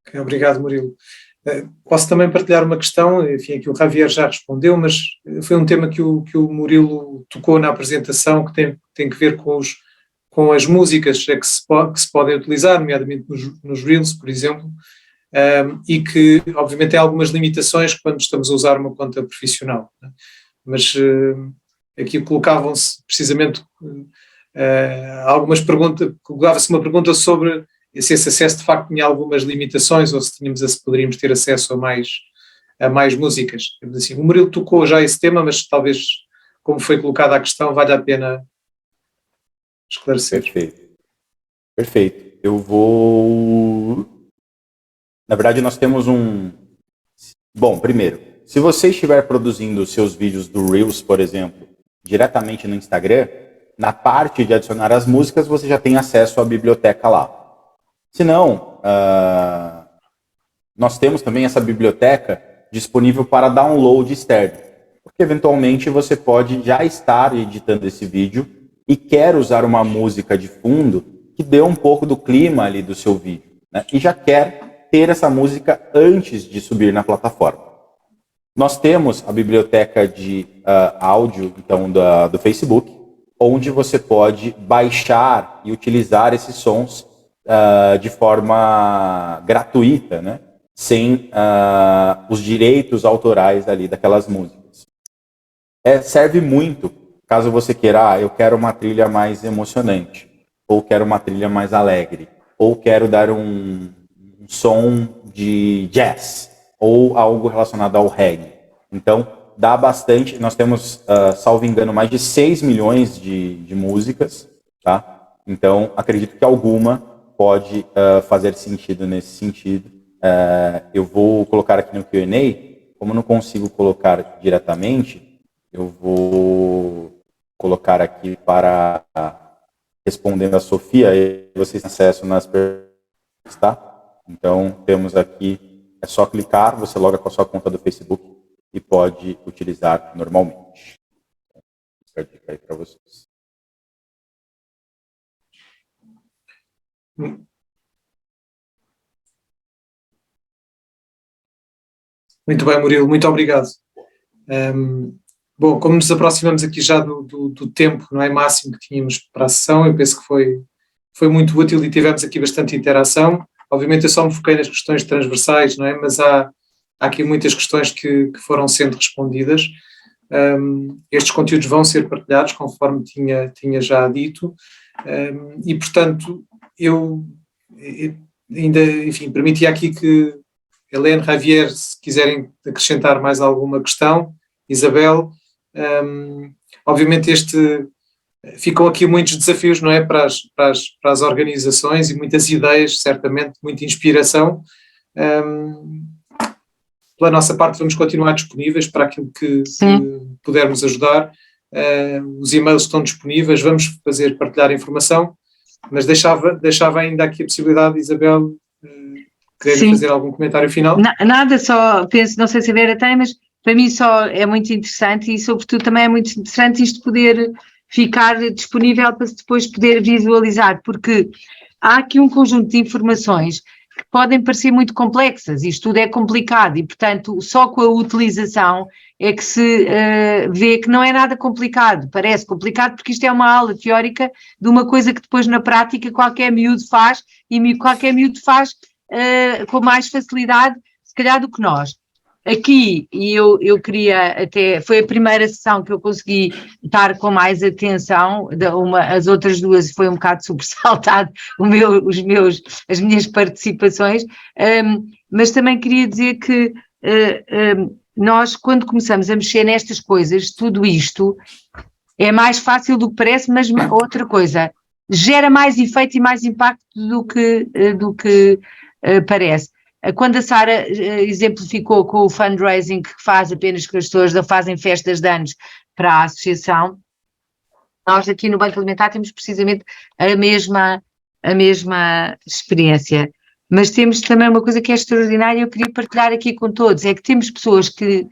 Okay, obrigado, Murilo. Posso também partilhar uma questão, enfim, aqui o Javier já respondeu, mas foi um tema que o Murilo tocou na apresentação, que tem que ver com as músicas que se podem utilizar, nomeadamente nos Reels, por exemplo. e que, obviamente, tem algumas limitações quando estamos a usar uma conta profissional, né? Mas aqui colocavam-se precisamente algumas perguntas, colocava-se uma pergunta sobre se esse acesso de facto tinha algumas limitações ou se poderíamos ter acesso a mais músicas. Assim, o Murilo tocou já esse tema, mas talvez, como foi colocada a questão, valha a pena esclarecer. Perfeito. Eu vou... Na verdade, nós temos Bom, primeiro, se você estiver produzindo seus vídeos do Reels, por exemplo, diretamente no Instagram, na parte de adicionar as músicas, você já tem acesso à biblioteca lá. Se não, nós temos também essa biblioteca disponível para download externo, porque eventualmente você pode já estar editando esse vídeo e quer usar uma música de fundo que dê um pouco do clima ali do seu vídeo, né? E já quer ter essa música antes de subir na plataforma. Nós temos a biblioteca de áudio, então, do Facebook, onde você pode baixar e utilizar esses sons de forma gratuita, né? Sem os direitos autorais ali daquelas músicas. Serve muito, caso você queira, eu quero uma trilha mais emocionante, ou quero uma trilha mais alegre, ou quero dar um som de jazz, ou algo relacionado ao reggae. Então, dá bastante, nós temos, salvo engano, mais de 6 milhões de músicas, tá? Então, acredito que alguma pode fazer sentido nesse sentido. Eu vou colocar aqui no Q&A, como não consigo colocar diretamente, eu vou colocar aqui para respondendo a Sofia, e vocês têm acesso nas perguntas, tá? Então, temos aqui, é só clicar, você loga com a sua conta do Facebook e pode utilizar normalmente. Vou dica aí para vocês. Muito bem, Murilo, muito obrigado. Bom, como nos aproximamos aqui já do tempo, não é, máximo que tínhamos para a sessão, eu penso que foi muito útil e tivemos aqui bastante interação. Obviamente eu só me foquei nas questões transversais, não é, mas há aqui muitas questões que foram sendo respondidas. Estes conteúdos vão ser partilhados, conforme tinha já dito, e portanto eu ainda, enfim, permitia aqui que Helene, Javier, se quiserem acrescentar mais alguma questão, Isabel, obviamente ficam aqui muitos desafios, não é, para as organizações e muitas ideias, certamente, muita inspiração. Pela nossa parte vamos continuar disponíveis para aquilo que pudermos ajudar. Os e-mails estão disponíveis, vamos partilhar informação, mas deixava ainda aqui a possibilidade, Isabel, queremos fazer algum comentário final? Nada, só penso, não sei se a Vera tem, mas para mim só é muito interessante e sobretudo também é muito interessante isto poder ficar disponível para depois poder visualizar, porque há aqui um conjunto de informações que podem parecer muito complexas, isto tudo é complicado e, portanto, só com a utilização é que se vê que não é nada complicado, parece complicado porque isto é uma aula teórica de uma coisa que depois na prática qualquer miúdo faz e qualquer miúdo faz com mais facilidade, se calhar, do que nós. Aqui, e eu queria até, foi a primeira sessão que eu consegui estar com mais atenção, as outras duas foi um bocado sobressaltado as minhas participações, mas também queria dizer que nós, quando começamos a mexer nestas coisas, tudo isto é mais fácil do que parece, mas outra coisa, gera mais efeito e mais impacto do que parece. Quando a Sara exemplificou com o fundraising que faz apenas que as pessoas fazem festas de anos para a associação, nós aqui no Banco Alimentar temos precisamente a mesma experiência. Mas temos também uma coisa que é extraordinária e eu queria partilhar aqui com todos, é que temos pessoas que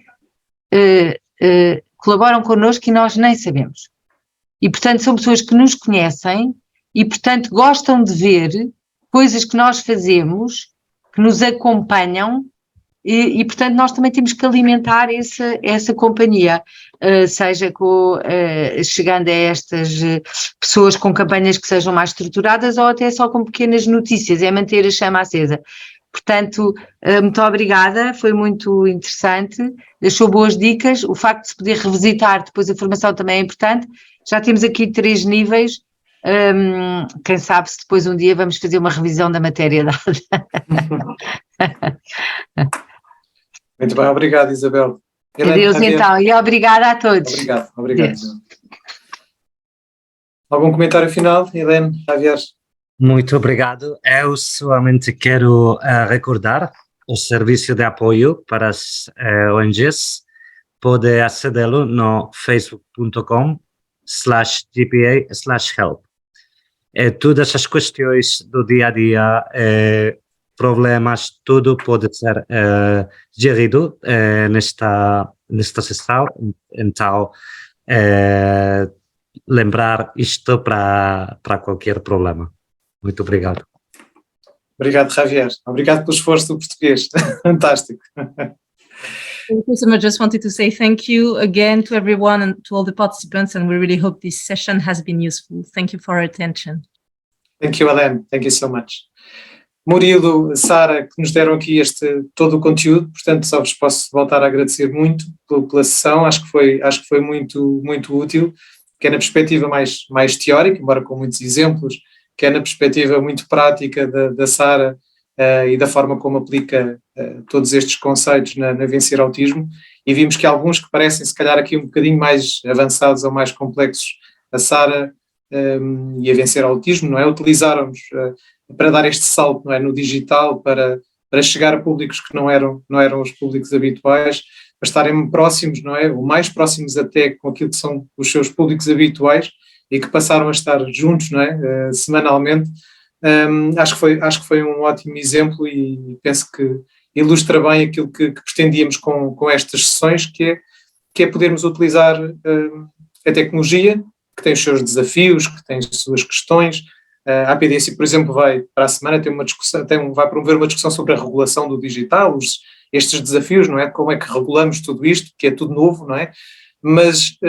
colaboram connosco e nós nem sabemos. E, portanto, são pessoas que nos conhecem e, portanto, gostam de ver coisas que nós fazemos, que nos acompanham e, portanto, nós também temos que alimentar essa companhia, seja chegando a estas pessoas com campanhas que sejam mais estruturadas ou até só com pequenas notícias, é manter a chama acesa. Portanto, muito obrigada, foi muito interessante, deixou boas dicas, o facto de se poder revisitar depois a formação também é importante, já temos aqui 3 níveis, quem sabe se depois um dia vamos fazer uma revisão da matéria dada. Muito bem, obrigado, Isabel. Adeus Javier. então, e obrigada a todos. Obrigado, Adeus. Isabel. Algum comentário final, Helene, Javier? Muito obrigado. Eu somente quero recordar o serviço de apoio para as ONGs. Pode acedê-lo no facebook.com/GPA/help. Todas as questões do dia a dia, problemas, tudo pode ser gerido nesta sessão. Então, lembrar isto para qualquer problema. Muito obrigado. Obrigado, Javier. Obrigado pelo esforço do português. Fantástico. Thank you so much. Just wanted to say thank you again to everyone and to all the participants, and we really hope this session has been useful. Thank you for your attention. Thank you, Helene. Thank you so much. Murilo, Sara, que nos deram aqui todo o conteúdo, portanto só vos posso voltar a agradecer muito pela sessão, acho que foi muito, muito útil, quer na perspectiva mais teórica, embora com muitos exemplos, quer na perspectiva muito prática da Sara e da forma como aplica todos estes conceitos na Vencer Autismo, e vimos que alguns que parecem se calhar aqui um bocadinho mais avançados ou mais complexos, a Sara e a Vencer Autismo, não é? Utilizaram-nos para dar este salto, não é? No digital, para chegar a públicos que não eram os públicos habituais, para estarem próximos, não é? O mais próximos até com aquilo que são os seus públicos habituais e que passaram a estar juntos, não é? Semanalmente. Acho que foi um ótimo exemplo e penso que ilustra bem aquilo que pretendíamos com estas sessões, que é podermos utilizar a tecnologia, que tem os seus desafios, que tem as suas questões. A APDC, por exemplo, vai para a semana ter uma discussão, vai promover uma discussão sobre a regulação do digital, estes desafios, não é? Como é que regulamos tudo isto, que é tudo novo, não é? Mas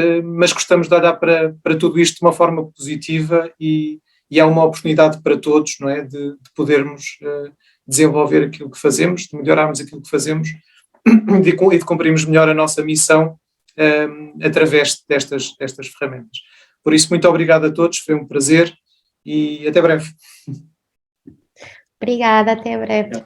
gostamos de olhar para tudo isto de uma forma positiva e há uma oportunidade para todos, não é? De podermos desenvolver aquilo que fazemos, de melhorarmos aquilo que fazemos e de cumprirmos melhor a nossa missão através destas ferramentas. Por isso, muito obrigado a todos, foi um prazer e até breve. Obrigada, até breve.